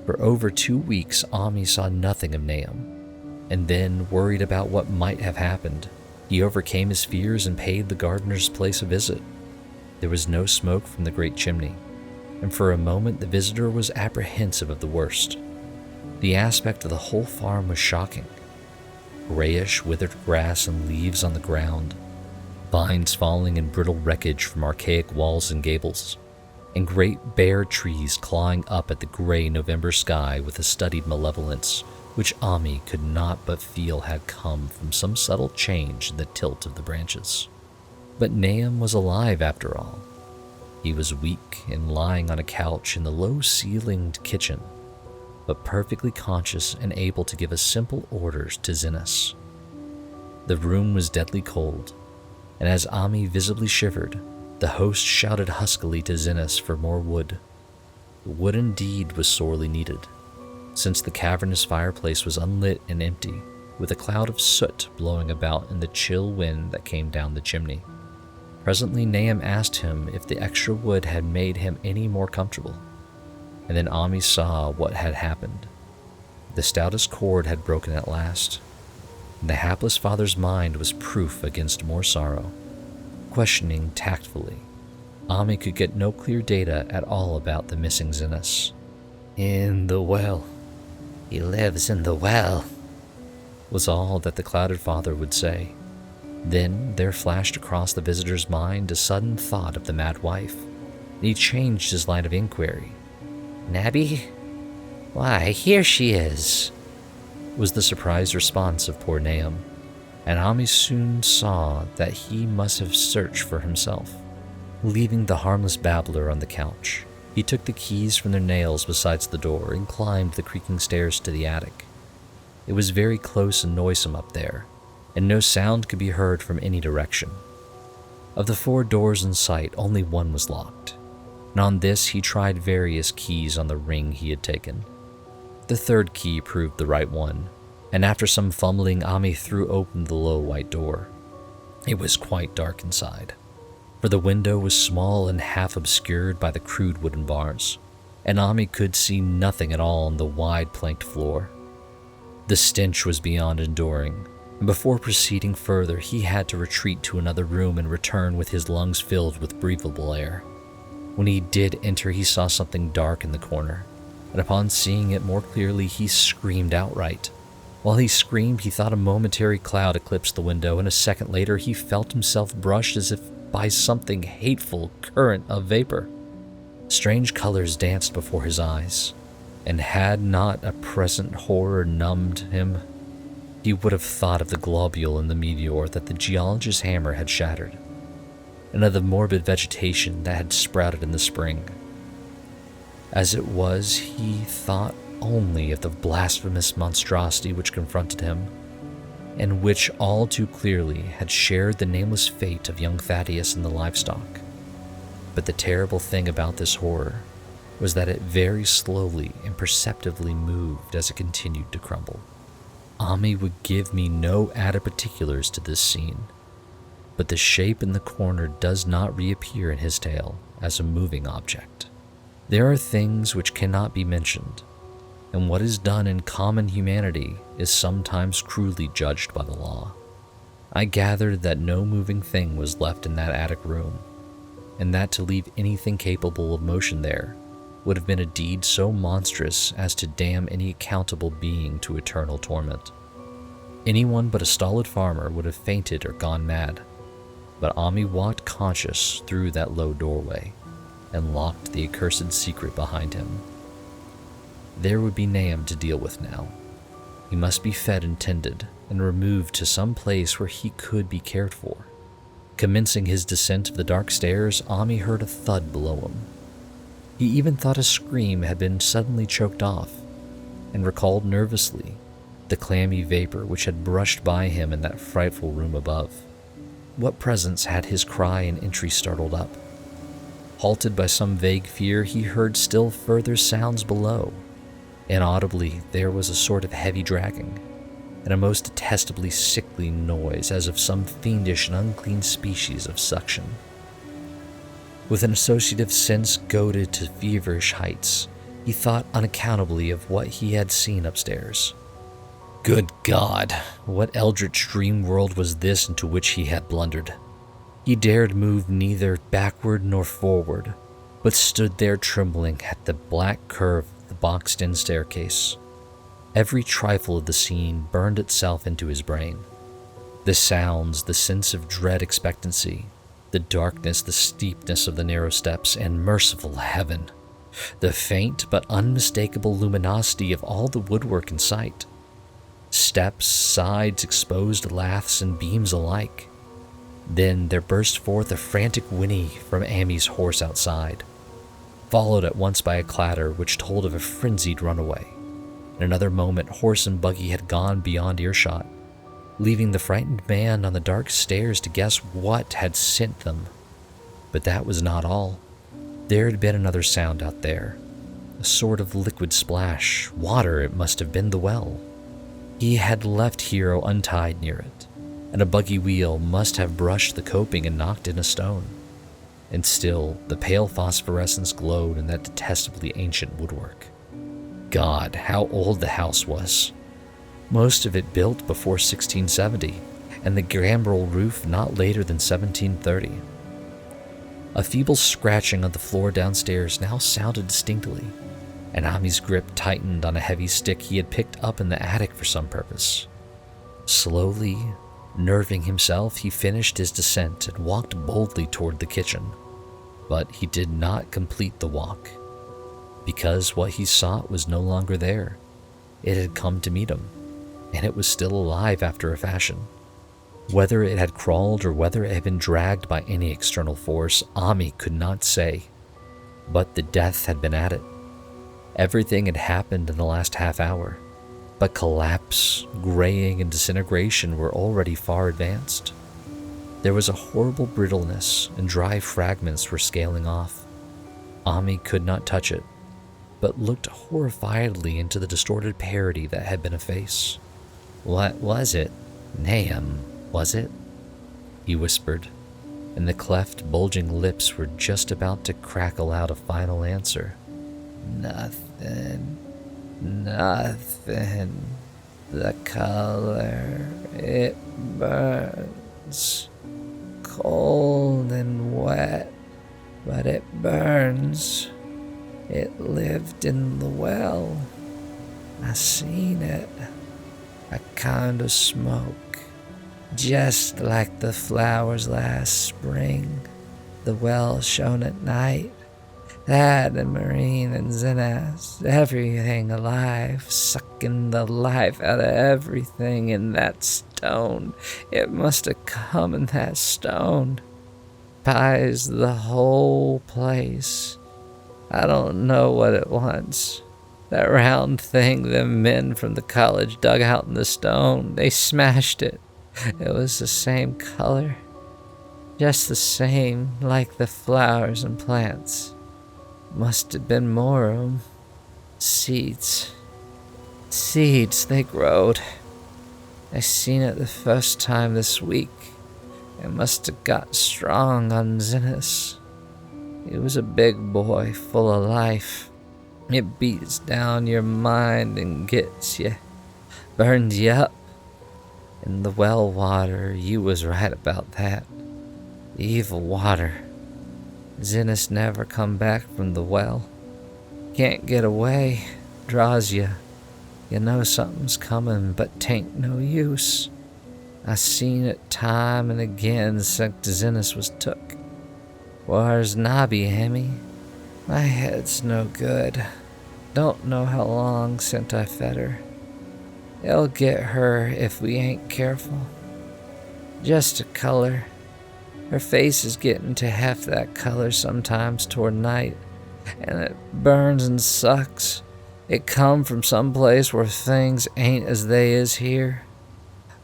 For over 2 weeks, Ami saw nothing of Nahum, and then, worried about what might have happened, he overcame his fears and paid the gardener's place a visit. There was no smoke from the great chimney, and for a moment the visitor was apprehensive of the worst. The aspect of the whole farm was shocking. Grayish, withered grass and leaves on the ground, vines falling in brittle wreckage from archaic walls and gables, and great bare trees clawing up at the gray November sky with a studied malevolence which Ami could not but feel had come from some subtle change in the tilt of the branches. But Nahum was alive after all. He was weak and lying on a couch in the low-ceilinged kitchen, but perfectly conscious and able to give us simple orders to Zinas. The room was deadly cold, and as Ami visibly shivered, the host shouted huskily to Zinas for more wood. The wood indeed was sorely needed, since the cavernous fireplace was unlit and empty, with a cloud of soot blowing about in the chill wind that came down the chimney. Presently Nahum asked him if the extra wood had made him any more comfortable, and then Ami saw what had happened. The stoutest cord had broken at last, and the hapless father's mind was proof against more sorrow. Questioning tactfully, Ami could get no clear data at all about the missing Zinas. "In the well. He lives in the well," was all that the clouded father would say. Then there flashed across the visitor's mind a sudden thought of the mad wife, and he changed his line of inquiry. "Nabby? Why, here she is," was the surprised response of poor Nahum, and Ami soon saw that he must have searched for himself. Leaving the harmless babbler on the couch, he took the keys from their nails beside the door and climbed the creaking stairs to the attic. It was very close and noisome up there, and no sound could be heard from any direction. Of the 4 doors in sight, only one was locked, and on this he tried various keys on the ring he had taken. The 3rd key proved the right one, and after some fumbling, Ami threw open the low white door. It was quite dark inside, for the window was small and half obscured by the crude wooden bars, and Ami could see nothing at all on the wide planked floor. The stench was beyond enduring, and before proceeding further, he had to retreat to another room and return with his lungs filled with breathable air. When he did enter, he saw something dark in the corner, and upon seeing it more clearly, he screamed outright. While he screamed, he thought a momentary cloud eclipsed the window, and a second later, he felt himself brushed as if by something hateful current of vapor. Strange colors danced before his eyes, and had not a present horror numbed him, he would have thought of the globule in the meteor that the geologist's hammer had shattered, and of the morbid vegetation that had sprouted in the spring. As it was, he thought only of the blasphemous monstrosity which confronted him, and which all too clearly had shared the nameless fate of young Thaddeus and the livestock. But the terrible thing about this horror was that it very slowly and perceptibly moved as it continued to crumble. Ami would give me no added particulars to this scene, but the shape in the corner does not reappear in his tale as a moving object. There are things which cannot be mentioned, and what is done in common humanity is sometimes cruelly judged by the law. I gathered that no moving thing was left in that attic room, and that to leave anything capable of motion there would have been a deed so monstrous as to damn any accountable being to eternal torment. Anyone but a stolid farmer would have fainted or gone mad, but Ami walked conscious through that low doorway and locked the accursed secret behind him. There would be Nahum to deal with now. He must be fed and tended and removed to some place where he could be cared for. Commencing his descent of the dark stairs, Ami heard a thud below him. He even thought a scream had been suddenly choked off, and recalled nervously the clammy vapor which had brushed by him in that frightful room above. What presence had his cry and entry startled up? Halted by some vague fear, he heard still further sounds below. Inaudibly, there was a sort of heavy dragging, and a most detestably sickly noise as of some fiendish and unclean species of suction. With an associative sense goaded to feverish heights, he thought unaccountably of what he had seen upstairs. Good God, what eldritch dream world was this into which he had blundered? He dared move neither backward nor forward, but stood there trembling at the black curve of the boxed-in staircase. Every trifle of the scene burned itself into his brain. The sounds, the sense of dread expectancy, the darkness, the steepness of the narrow steps, and merciful heaven, the faint but unmistakable luminosity of all the woodwork in sight. Steps, sides, exposed laths, and beams alike. Then there burst forth a frantic whinny from Ami's horse outside, followed at once by a clatter which told of a frenzied runaway. In another moment, horse and buggy had gone beyond earshot, leaving the frightened man on the dark stairs to guess what had sent them. But that was not all. There had been another sound out there, a sort of liquid splash. Water, it must have been the well. He had left Hero untied near it, and a buggy wheel must have brushed the coping and knocked in a stone. And still, the pale phosphorescence glowed in that detestably ancient woodwork. God, how old the house was. Most of it built before 1670, and the gambrel roof not later than 1730. A feeble scratching on the floor downstairs now sounded distinctly, and Ami's grip tightened on a heavy stick he had picked up in the attic for some purpose. Slowly, nerving himself, he finished his descent and walked boldly toward the kitchen. But he did not complete the walk, because what he sought was no longer there. It had come to meet him, and it was still alive after a fashion. Whether it had crawled or whether it had been dragged by any external force, Ami could not say. But the death had been at it. Everything had happened in the last half hour, but collapse, graying, and disintegration were already far advanced. There was a horrible brittleness, and dry fragments were scaling off. Ami could not touch it, but looked horrifiedly into the distorted parody that had been a face. "What was it? Nahum, was it?" he whispered, and the cleft, bulging lips were just about to crackle out a final answer. "Nothing. Nothing." The color, it burns. Cold and wet, but it burns. It lived in the well. I seen it. A kind of smoke, just like the flowers last spring. The well shone at night. That and marine and zinnas, everything alive, sucking the life out of everything in that stone. It must have come in that stone. Pies the whole place. I don't know what it wants. That round thing them men from the college dug out in the stone, they smashed it. It was the same color. Just the same, like the flowers and plants. Must have been more of 'em. Seeds. Seeds they growed. I seen it the first time this week. It must have got strong on Zinnis. He was a big boy, full of life. It beats down your mind and gets you. Burns you up. In the well water, you was right about that. Evil water. Zinnis never come back from the well. Can't get away. Draws you. You know something's coming, but 'tain't no use. I seen it time and again since Zinnis was took. Where's Nobby, Hemmy? My head's no good. Don't know how long since I fed her. It'll get her if we ain't careful. Just a color. Her face is getting to half that color sometimes toward night, and it burns and sucks. It come from some place where things ain't as they is here.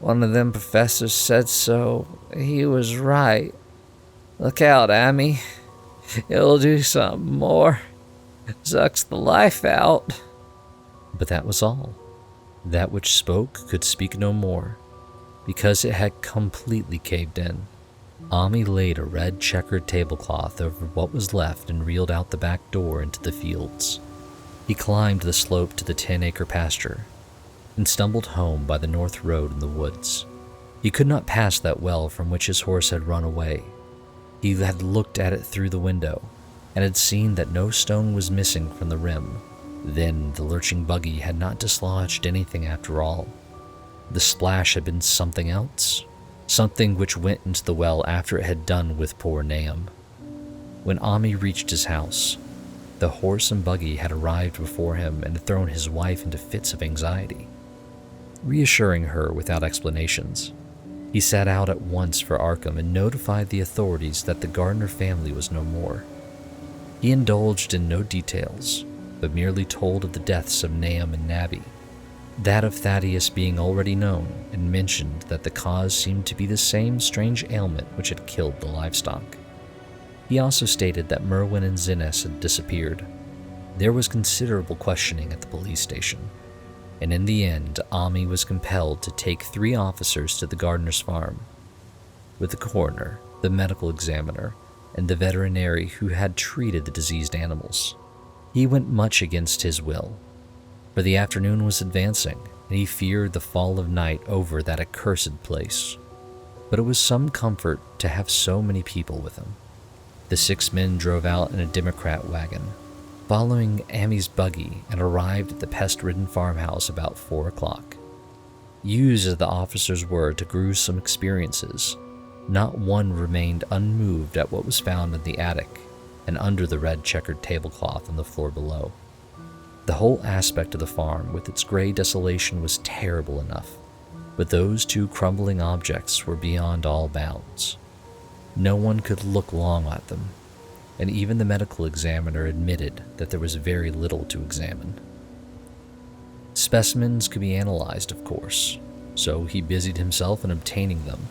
One of them professors said so. He was right. Look out, Amy. It'll do something more. Sucks the life out. But that was all. That which spoke could speak no more, because it had completely caved in. Ami laid a red checkered tablecloth over what was left and reeled out the back door into the fields. He climbed the slope to the 10-acre pasture and stumbled home by the north road in the woods. He could not pass that well from which his horse had run away. He had looked at it through the window and had seen that no stone was missing from the rim. Then the lurching buggy had not dislodged anything after all. The splash had been something else, something which went into the well after it had done with poor Nahum. When Ami reached his house, the horse and buggy had arrived before him and had thrown his wife into fits of anxiety. Reassuring her without explanations, he set out at once for Arkham and notified the authorities that the Gardner family was no more. He indulged in no details, but merely told of the deaths of Nahum and Nabby, that of Thaddeus being already known, and mentioned that the cause seemed to be the same strange ailment which had killed the livestock. He also stated that Merwin and Zinnes had disappeared. There was considerable questioning at the police station, and in the end, Ami was compelled to take 3 officers to the Gardner's farm, with the coroner, the medical examiner, and the veterinary who had treated the diseased animals. He went much against his will, for the afternoon was advancing, and he feared the fall of night over that accursed place. But it was some comfort to have so many people with him. The 6 men drove out in a Democrat wagon, following Ami's buggy, and arrived at the pest-ridden farmhouse about 4 o'clock. Used as the officers were to gruesome experiences, not one remained unmoved at what was found in the attic and under the red checkered tablecloth on the floor below. The whole aspect of the farm with its gray desolation was terrible enough, but those 2 crumbling objects were beyond all bounds. No one could look long at them, and even the medical examiner admitted that there was very little to examine. Specimens could be analyzed, of course, so he busied himself in obtaining them,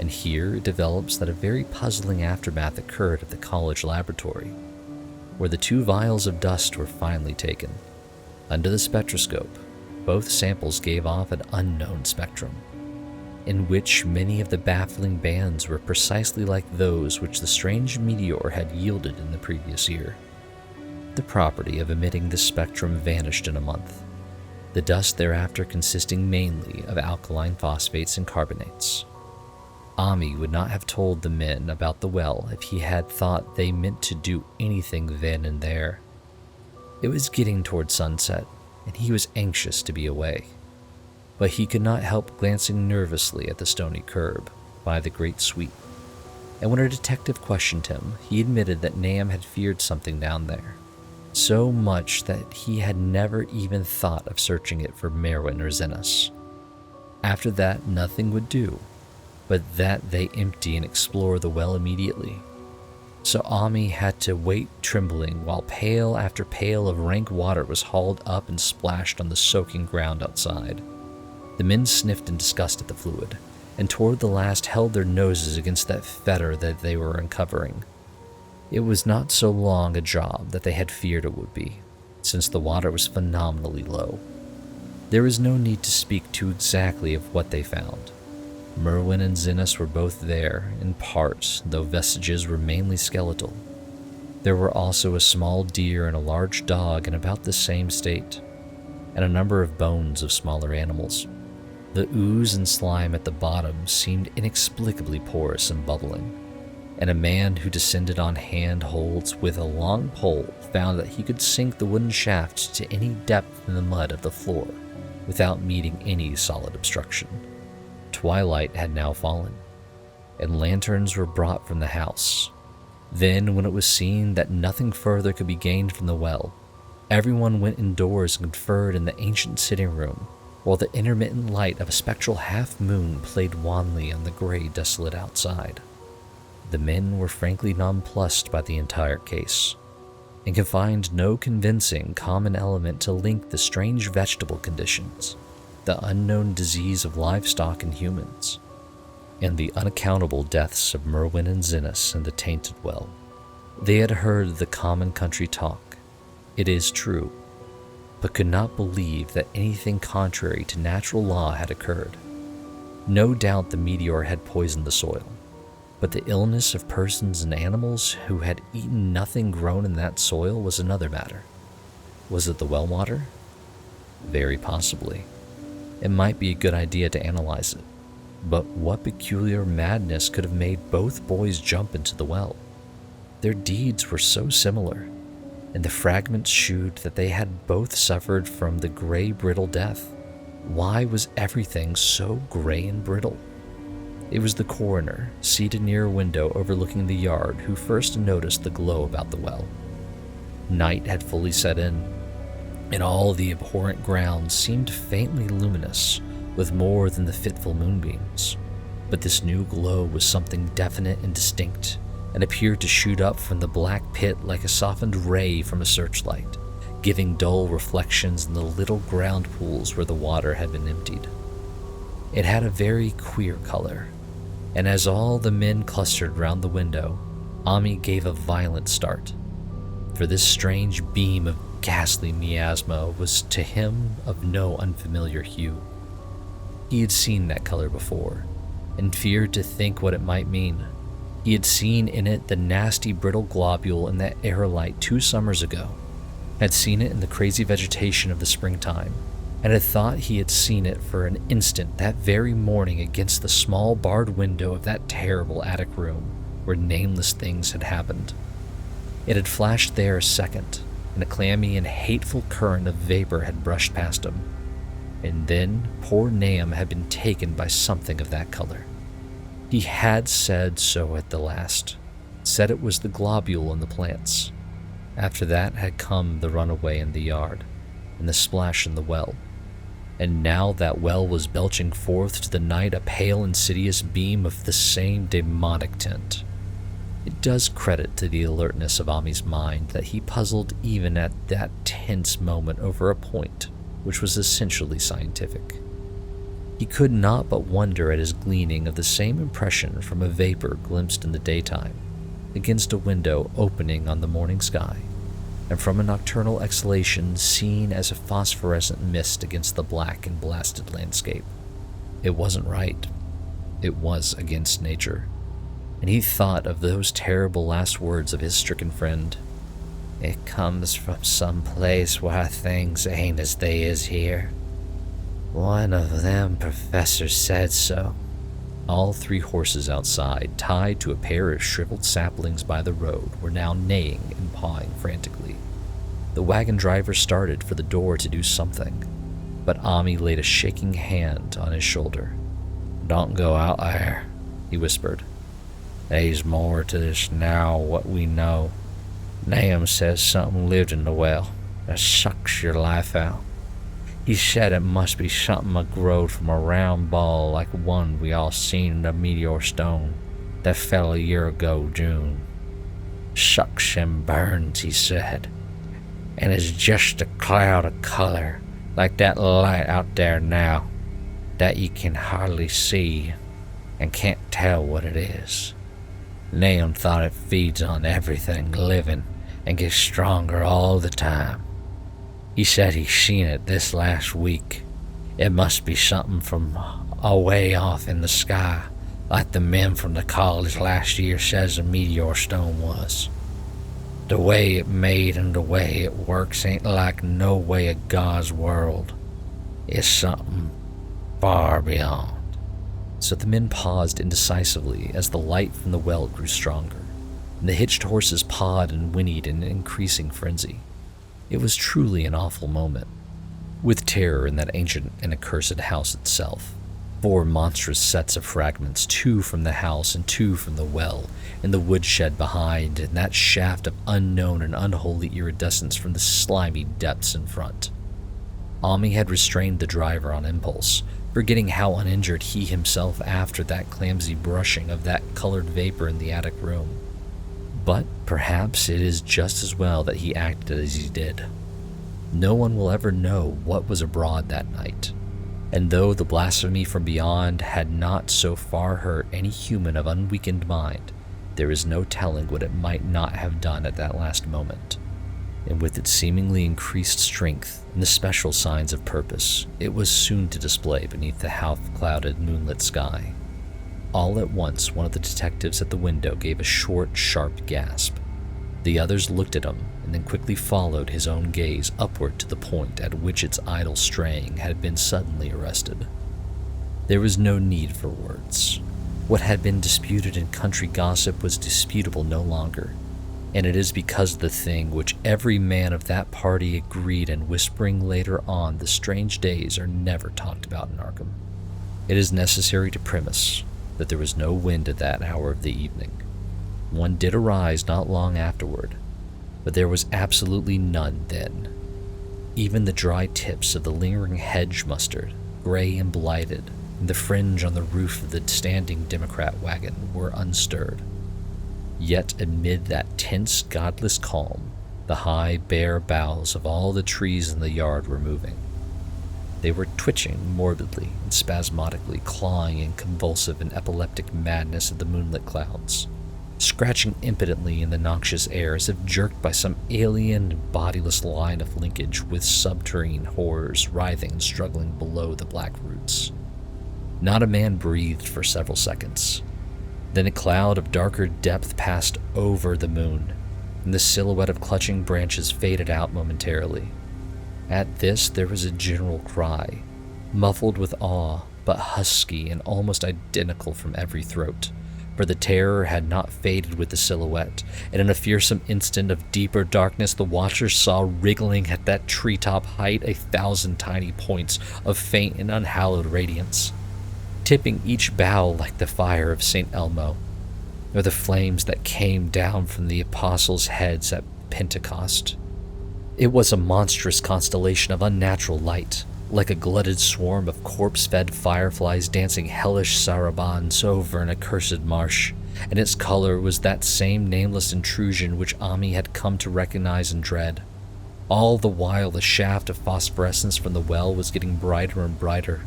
and here it develops that a very puzzling aftermath occurred at the college laboratory, where the 2 vials of dust were finally taken. Under the spectroscope, both samples gave off an unknown spectrum, in which many of the baffling bands were precisely like those which the strange meteor had yielded in the previous year. The property of emitting this spectrum vanished in a month. The the dust thereafter consisting mainly of alkaline phosphates and carbonates. Ami would not have told the men about the well if he had thought they meant to do anything then and there. It was getting toward sunset, and he was anxious to be away. But he could not help glancing nervously at the stony curb by the great sweep. And when a detective questioned him, he admitted that Nam had feared something down there, so much that he had never even thought of searching it for Merwin or Zenas. After that, nothing would do, but that they empty and explore the well immediately. So Ami had to wait trembling while pail after pail of rank water was hauled up and splashed on the soaking ground outside. The men sniffed in disgust at the fluid, and toward the last held their noses against that fetor that they were uncovering. It was not so long a job that they had feared it would be, since the water was phenomenally low. There is no need to speak too exactly of what they found. Merwin and Zenas were both there, in part, though vestiges were mainly skeletal. There were also a small deer and a large dog in about the same state, and a number of bones of smaller animals. The ooze and slime at the bottom seemed inexplicably porous and bubbling, and a man who descended on handholds with a long pole found that he could sink the wooden shaft to any depth in the mud of the floor without meeting any solid obstruction. Twilight had now fallen, and lanterns were brought from the house. Then, when it was seen that nothing further could be gained from the well, everyone went indoors and conferred in the ancient sitting room, while the intermittent light of a spectral half-moon played wanly on the gray, desolate outside. The men were frankly nonplussed by the entire case, and could find no convincing common element to link the strange vegetable conditions, the unknown disease of livestock and humans, and the unaccountable deaths of Merwin and Zenas in the tainted well. They had heard the common country talk, it is true, but could not believe that anything contrary to natural law had occurred. No doubt the meteor had poisoned the soil, but the illness of persons and animals who had eaten nothing grown in that soil was another matter. Was it the well water? Very possibly. It might be a good idea to analyze it, but what peculiar madness could have made both boys jump into the well? Their deeds were so similar, and the fragments shewed that they had both suffered from the gray, brittle death. Why was everything so gray and brittle? It was the coroner, seated near a window overlooking the yard, who first noticed the glow about the well. Night had fully set in, and all the abhorrent ground seemed faintly luminous with more than the fitful moonbeams. But this new glow was something definite and distinct, and appeared to shoot up from the black pit like a softened ray from a searchlight, giving dull reflections in the little ground pools where the water had been emptied. It had a very queer color, and as all the men clustered round the window, Ami gave a violent start, for this strange beam of ghastly miasma was to him of no unfamiliar hue. He had seen that color before, and feared to think what it might mean. He had seen in it the nasty brittle globule in that aerolite 2 summers ago, had seen it in the crazy vegetation of the springtime, and had thought he had seen it for an instant that very morning against the small barred window of that terrible attic room where nameless things had happened. It had flashed there a second, and a clammy and hateful current of vapor had brushed past him. And then poor Nam had been taken by something of that color. He had said so at the last, said it was the globule in the plants. After that had come the runaway in the yard, and the splash in the well. And now that well was belching forth to the night a pale, insidious beam of the same demonic tint. It does credit to the alertness of Ami's mind that he puzzled even at that tense moment over a point which was essentially scientific. He could not but wonder at his gleaning of the same impression from a vapor glimpsed in the daytime, against a window opening on the morning sky, and from a nocturnal exhalation seen as a phosphorescent mist against the black and blasted landscape. It wasn't right. It was against nature. And he thought of those terrible last words of his stricken friend. "It comes from some place where things ain't as they is here. One of them professors said so. All 3 horses outside, tied to a pair of shriveled saplings by the road, were now neighing and pawing frantically. The wagon driver started for the door to do something, but Ami laid a shaking hand on his shoulder. "Don't go out there," he whispered. "They's more to this now what we know. Nahum says something lived in the well that sucks your life out. He said it must be something a growed from a round ball like one we all seen in the meteor stone that fell a year ago June. Sucks and burns, he said, and is just a cloud of color like that light out there now that you can hardly see and can't tell what it is. Nahum thought it feeds on everything living and gets stronger all the time. He said he seen it this last week. It must be something from away off in the sky, like the men from the college last year says a meteor stone was. The way it made and the way it works ain't like no way of God's world. It's something far beyond." So the men paused indecisively as the light from the well grew stronger, and the hitched horses pawed and whinnied in increasing frenzy. It was truly an awful moment. With terror in that ancient and accursed house itself, 4 monstrous sets of fragments, 2 from the house and 2 from the well, and the woodshed behind, and that shaft of unknown and unholy iridescence from the slimy depths in front. Ami had restrained the driver on impulse, forgetting how uninjured he himself after that clumsy brushing of that colored vapor in the attic room. But perhaps it is just as well that he acted as he did. No one will ever know what was abroad that night, and though the blasphemy from beyond had not so far hurt any human of unweakened mind, there is no telling what it might not have done at that last moment. And with its seemingly increased strength and the special signs of purpose it was soon to display beneath the half-clouded moonlit sky. All at once, one of the detectives at the window gave a short, sharp gasp. The others looked at him and then quickly followed his own gaze upward to the point at which its idle straying had been suddenly arrested. There was no need for words. What had been disputed in country gossip was disputable no longer, and it is because of the thing which every man of that party agreed in whispering later on the strange days are never talked about in Arkham. It is necessary to premise that there was no wind at that hour of the evening. One did arise not long afterward, but there was absolutely none then. Even the dry tips of the lingering hedge mustard, gray and blighted, and the fringe on the roof of the standing Democrat wagon were unstirred. Yet amid that tense, godless calm, the high, bare boughs of all the trees in the yard were moving. They were twitching morbidly and spasmodically, clawing in convulsive and epileptic madness at the moonlit clouds, scratching impotently in the noxious air as if jerked by some alien and bodiless line of linkage with subterranean horrors writhing and struggling below the black roots. Not a man breathed for several seconds. Then a cloud of darker depth passed over the moon, and the silhouette of clutching branches faded out momentarily. At this there was a general cry, muffled with awe, but husky and almost identical from every throat, for the terror had not faded with the silhouette, and in a fearsome instant of deeper darkness the watchers saw wriggling at that treetop height 1,000 tiny points of faint and unhallowed radiance, tipping each bough like the fire of St. Elmo, or the flames that came down from the apostles' heads at Pentecost. It was a monstrous constellation of unnatural light, like a glutted swarm of corpse-fed fireflies dancing hellish sarabands over an accursed marsh, and its color was that same nameless intrusion which Ami had come to recognize and dread. All the while the shaft of phosphorescence from the well was getting brighter and brighter,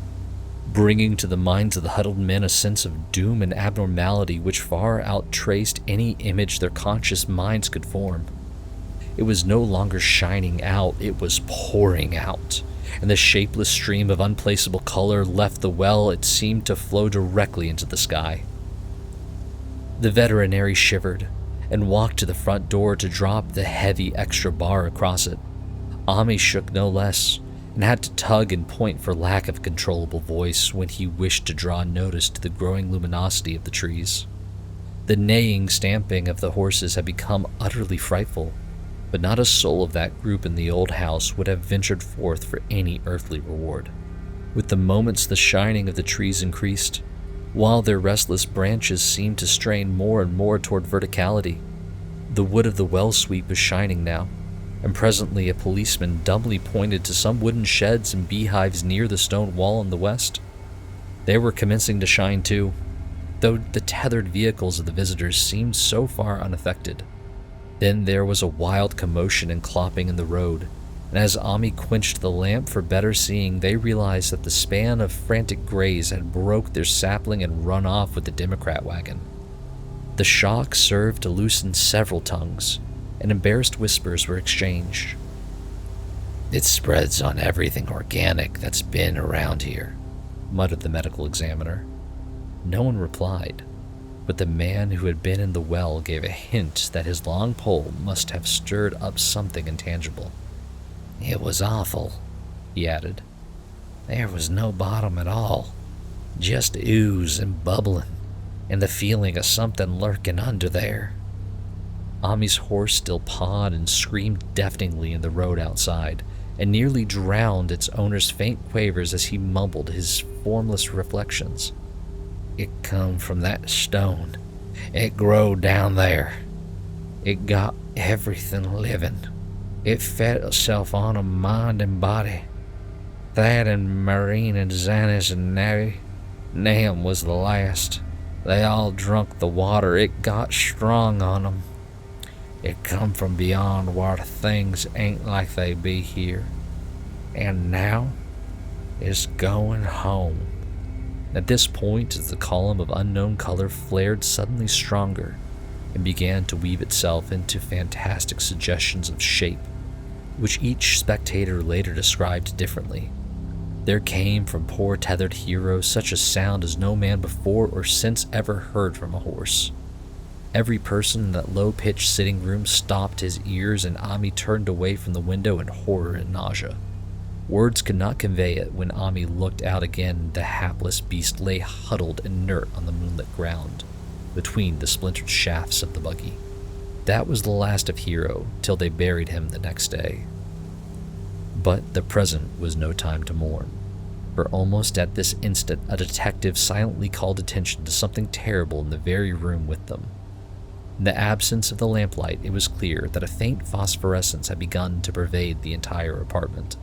bringing to the minds of the huddled men a sense of doom and abnormality which far outtraced any image their conscious minds could form. It was no longer shining out, it was pouring out, and the shapeless stream of unplaceable color left the well. It seemed to flow directly into the sky. The veterinary shivered and walked to the front door to drop the heavy extra bar across it. Ami shook no less, and had to tug and point for lack of controllable voice when he wished to draw notice to the growing luminosity of the trees. The neighing stamping of the horses had become utterly frightful, but not a soul of that group in the old house would have ventured forth for any earthly reward. With the moments the shining of the trees increased, while their restless branches seemed to strain more and more toward verticality. The wood of the well sweep was shining now, and presently a policeman dumbly pointed to some wooden sheds and beehives near the stone wall in the west. They were commencing to shine too, though the tethered vehicles of the visitors seemed so far unaffected. Then there was a wild commotion and clopping in the road, and as Ami quenched the lamp for better seeing, they realized that the span of frantic grays had broke their sapling and run off with the Democrat wagon. The shock served to loosen several tongues, and embarrassed whispers were exchanged. "It spreads on everything organic that's been around here," muttered the medical examiner. No one replied, but the man who had been in the well gave a hint that his long pole must have stirred up something intangible. "It was awful," he added. "There was no bottom at all, just ooze and bubbling, and the feeling of something lurking under there." Ami's horse still pawed and screamed deafeningly in the road outside, and nearly drowned its owner's faint quavers as he mumbled his formless reflections. "It come from that stone. It growed down there. It got everything living. It fed itself on a mind and body. That and Marine and Xanis and Navi. Nam was the last. They all drunk the water. It got strong on 'em. It come from beyond where things ain't like they be here. And now it's going home." At this point, as the column of unknown color flared suddenly stronger and began to weave itself into fantastic suggestions of shape, which each spectator later described differently, there came from poor tethered hero such a sound as no man before or since ever heard from a horse. Every person in that low-pitched sitting room stopped his ears, and Ami turned away from the window in horror and nausea. Words could not convey it. When Ami looked out again, the hapless beast lay huddled inert on the moonlit ground, between the splintered shafts of the buggy. That was the last of Hero, till they buried him the next day. But the present was no time to mourn, for almost at this instant a detective silently called attention to something terrible in the very room with them. In the absence of the lamplight, it was clear that a faint phosphorescence had begun to pervade the entire apartment.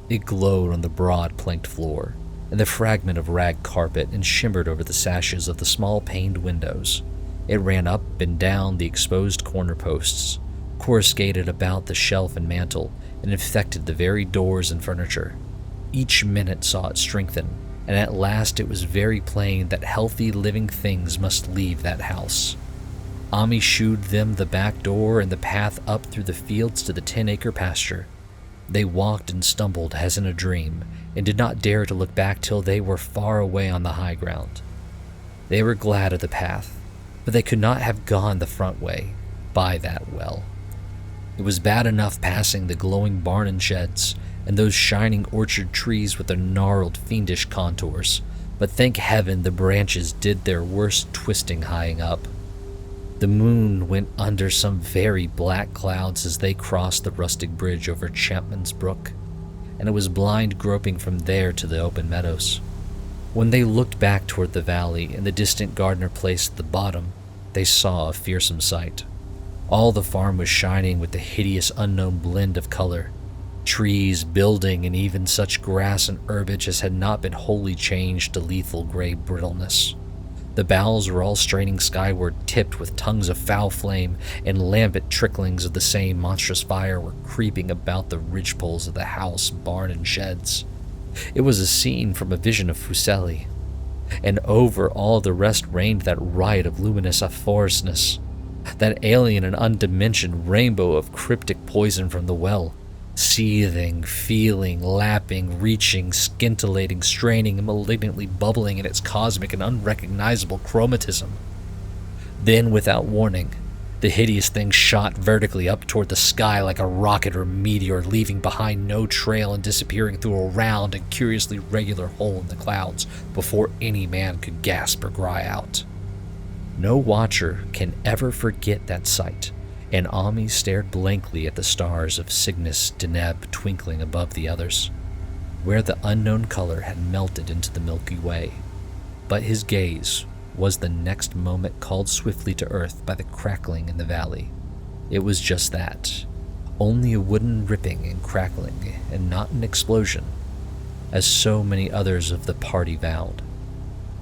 It glowed on the broad planked floor, and the fragment of rag carpet, and shimmered over the sashes of the small paned windows. It ran up and down the exposed corner posts, coruscated about the shelf and mantel, and infected the very doors and furniture. Each minute saw it strengthen, and at last it was very plain that healthy living things must leave that house. Ami shewed them the back door and the path up through the fields to the 10-acre pasture. They walked and stumbled as in a dream, and did not dare to look back till they were far away on the high ground. They were glad of the path, but they could not have gone the front way, by that well. It was bad enough passing the glowing barn and sheds, and those shining orchard trees with their gnarled, fiendish contours, but thank heaven the branches did their worst twisting high up. The moon went under some very black clouds as they crossed the rustic bridge over Champman's Brook, and it was blind groping from there to the open meadows. When they looked back toward the valley and the distant Gardner place at the bottom, they saw a fearsome sight. All the farm was shining with the hideous unknown blend of color. Trees, building, and even such grass and herbage as had not been wholly changed to lethal gray brittleness. The boughs were all straining skyward, tipped with tongues of foul flame, and lambent tricklings of the same monstrous fire were creeping about the ridgepoles of the house, barn, and sheds. It was a scene from a vision of Fuseli, and over all the rest reigned that riot of luminous aphorousness, that alien and undimensioned rainbow of cryptic poison from the well, seething, feeling, lapping, reaching, scintillating, straining, and malignantly bubbling in its cosmic and unrecognizable chromatism. Then, without warning, The hideous thing shot vertically up toward the sky like a rocket or meteor, leaving behind no trail and disappearing through a round and curiously regular hole in the clouds before any man could gasp or cry out. No watcher can ever forget that sight, and Ami stared blankly at the stars of Cygnus Deneb twinkling above the others, where the unknown color had melted into the Milky Way. But his gaze was the next moment called swiftly to earth by the crackling in the valley. It was just that, only a wooden ripping and crackling, and not an explosion, as so many others of the party vowed.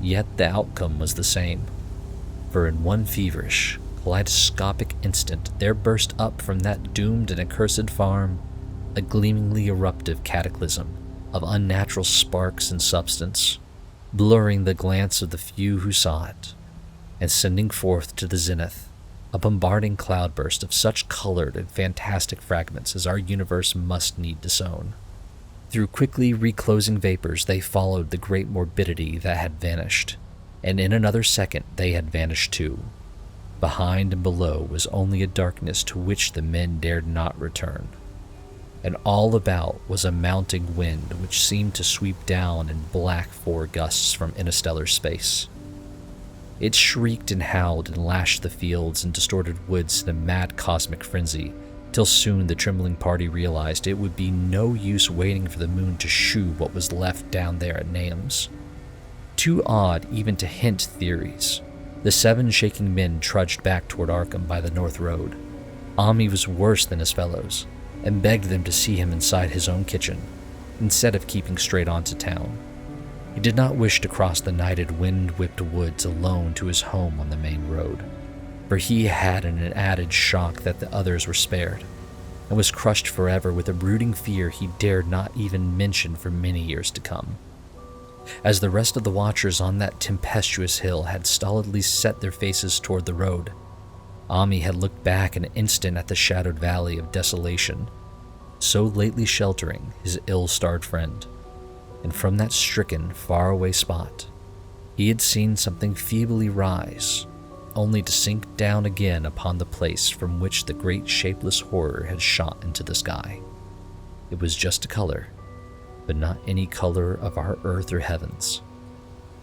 Yet the outcome was the same, for in one feverish, kaleidoscopic instant there burst up from that doomed and accursed farm a gleamingly eruptive cataclysm of unnatural sparks and substance, blurring the glance of the few who saw it, and sending forth to the zenith a bombarding cloudburst of such colored and fantastic fragments as our universe must need disown. Through quickly reclosing vapors they followed the great morbidity that had vanished, and in another second they had vanished too. Behind and below was only a darkness to which the men dared not return, and all about was a mounting wind which seemed to sweep down in black foregusts from interstellar space. It shrieked and howled and lashed the fields and distorted woods in a mad cosmic frenzy, till soon the trembling party realized it would be no use waiting for the moon to shew what was left down there at Nahum's. Too awed even to hint theories, the 7 shaking men trudged back toward Arkham by the North Road. Ami was worse than his fellows, and begged them to see him inside his own kitchen, instead of keeping straight on to town. He did not wish to cross the nighted, wind-whipped woods alone to his home on the main road, for he had an added shock that the others were spared, and was crushed forever with a brooding fear he dared not even mention for many years to come. As the rest of the watchers on that tempestuous hill had stolidly set their faces toward the road, Ami had looked back an instant at the shadowed valley of desolation, so lately sheltering his ill-starred friend, and from that stricken, faraway spot, he had seen something feebly rise, only to sink down again upon the place from which the great shapeless horror had shot into the sky. It was just a color, but not any color of our earth or heavens,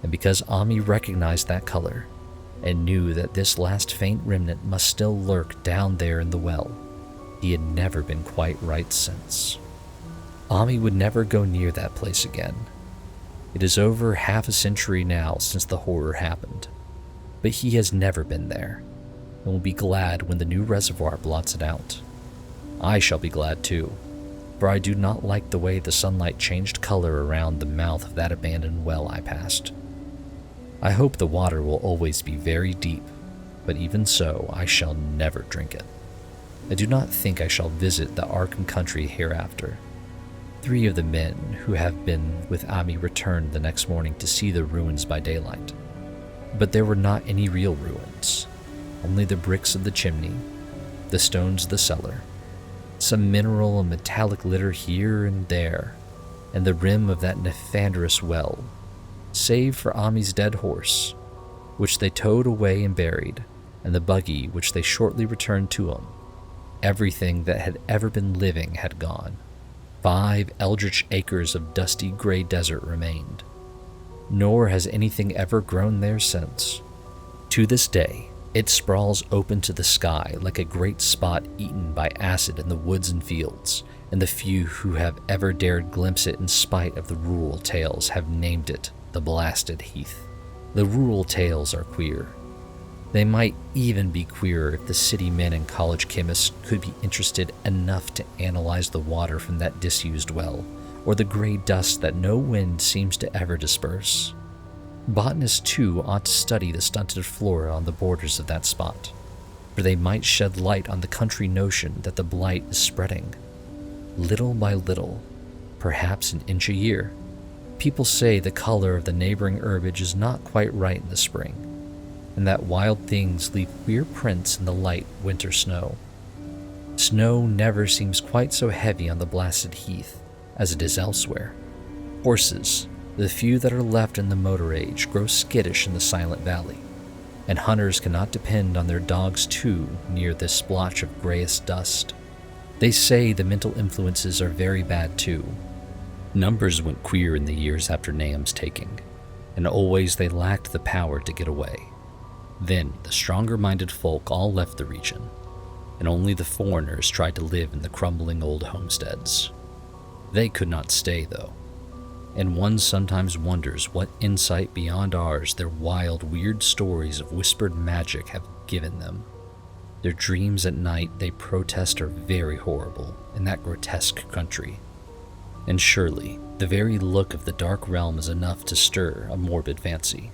and because Ami recognized that color, and knew that this last faint remnant must still lurk down there in the well, he had never been quite right since. Ami would never go near that place again. It is over half a century now since the horror happened, but he has never been there, and will be glad when the new reservoir blots it out. I shall be glad too, for I do not like the way the sunlight changed color around the mouth of that abandoned well I passed. I hope the water will always be very deep, but even so, I shall never drink it. I do not think I shall visit the Arkham country hereafter. 3 of the men who have been with Ami returned the next morning to see the ruins by daylight. But there were not any real ruins, only the bricks of the chimney, the stones of the cellar, some mineral and metallic litter here and there, and the rim of that nefandrous well, save for Ami's dead horse, which they towed away and buried, and the buggy which they shortly returned to him. Everything that had ever been living had gone. 5 eldritch acres of dusty gray desert remained, nor has anything ever grown there since. To this day, it sprawls open to the sky like a great spot eaten by acid in the woods and fields, and the few who have ever dared glimpse it in spite of the rural tales have named it the Blasted Heath. The rural tales are queer. They might even be queerer if the city men and college chemists could be interested enough to analyze the water from that disused well, or the gray dust that no wind seems to ever disperse. Botanists too ought to study the stunted flora on the borders of that spot, for they might shed light on the country notion that the blight is spreading. Little by little, perhaps an inch a year. People say the color of the neighboring herbage is not quite right in the spring, and that wild things leave queer prints in the light winter snow. Snow never seems quite so heavy on the Blasted Heath as it is elsewhere. Horses, the few that are left in the motor age, grow skittish in the silent valley, and hunters cannot depend on their dogs too near this splotch of grayest dust. They say the mental influences are very bad too. Numbers went queer in the years after Nahum's taking, and always they lacked the power to get away. Then the stronger-minded folk all left the region, and only the foreigners tried to live in the crumbling old homesteads. They could not stay, though, and one sometimes wonders what insight beyond ours their wild, weird stories of whispered magic have given them. Their dreams at night, they protest, are very horrible in that grotesque country. And surely, the very look of the dark realm is enough to stir a morbid fancy.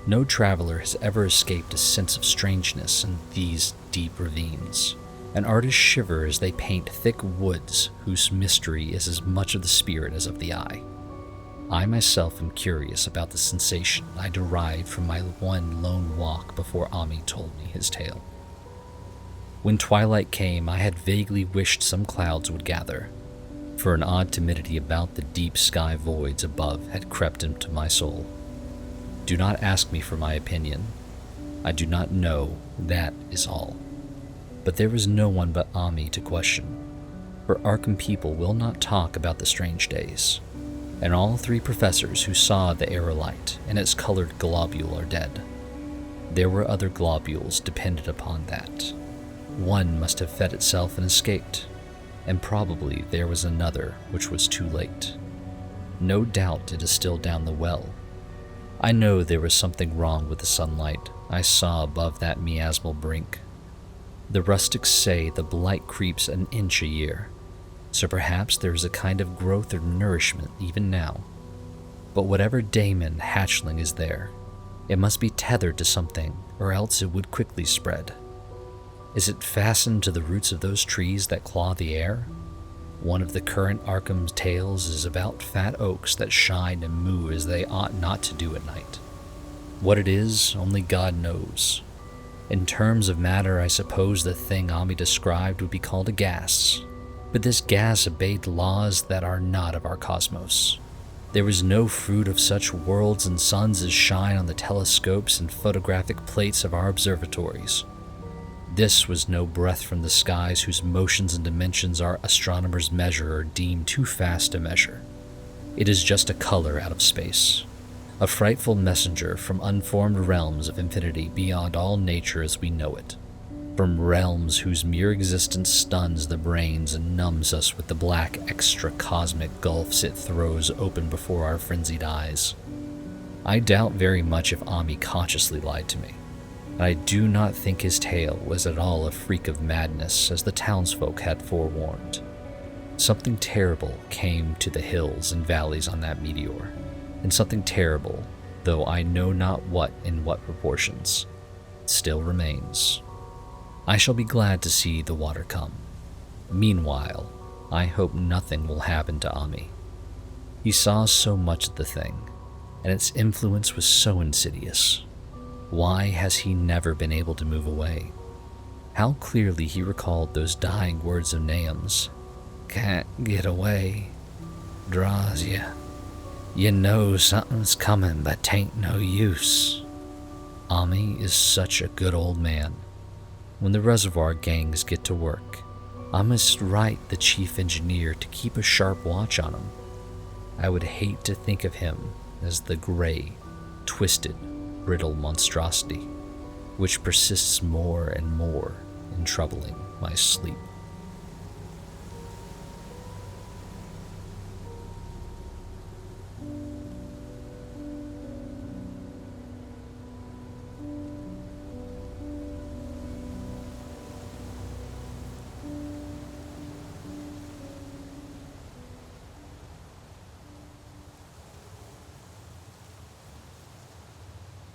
No traveler has ever escaped a sense of strangeness in these deep ravines, and artists shiver as they paint thick woods whose mystery is as much of the spirit as of the eye. I myself am curious about the sensation I derived from my one lone walk before Ami told me his tale. When twilight came, I had vaguely wished some clouds would gather, for an odd timidity about the deep sky voids above had crept into my soul. Do not ask me for my opinion. I do not know, that is all. But there was no one but Ami to question, for Arkham people will not talk about the strange days, and all 3 professors who saw the aerolite and its colored globule are dead. There were other globules dependent upon that. One must have fed itself and escaped, and probably there was another which was too late. No doubt it is still down the well. I know there was something wrong with the sunlight I saw above that miasmal brink. The rustics say the blight creeps an inch a year, so perhaps there is a kind of growth or nourishment even now. But whatever daemon hatchling is there, it must be tethered to something, or else it would quickly spread. Is it fastened to the roots of those trees that claw the air? One of the current Arkham's tales is about fat oaks that shine and moo as they ought not to do at night. What it is, only God knows. In terms of matter, I suppose the thing Ami described would be called a gas, but this gas obeyed laws that are not of our cosmos. There was no fruit of such worlds and suns as shine on the telescopes and photographic plates of our observatories. This was no breath from the skies whose motions and dimensions our astronomers measure or deem too fast to measure. It is just a color out of space, a frightful messenger from unformed realms of infinity beyond all nature as we know it, from realms whose mere existence stuns the brains and numbs us with the black extra-cosmic gulfs it throws open before our frenzied eyes. I doubt very much if Ami consciously lied to me. I do not think his tale was at all a freak of madness, as the townsfolk had forewarned. Something terrible came to the hills and valleys on that meteor, and something terrible, though I know not what in what proportions, still remains. I shall be glad to see the water come. Meanwhile, I hope nothing will happen to Ami. He saw so much of the thing, and its influence was so insidious. Why has he never been able to move away? How clearly he recalled those dying words of Nahum's. Can't get away. Draws you. You know something's coming, but 'tain't no use. Ami is such a good old man. When the reservoir gangs get to work, I must write the chief engineer to keep a sharp watch on him. I would hate to think of him as the gray, twisted, brittle monstrosity, which persists more and more in troubling my sleep.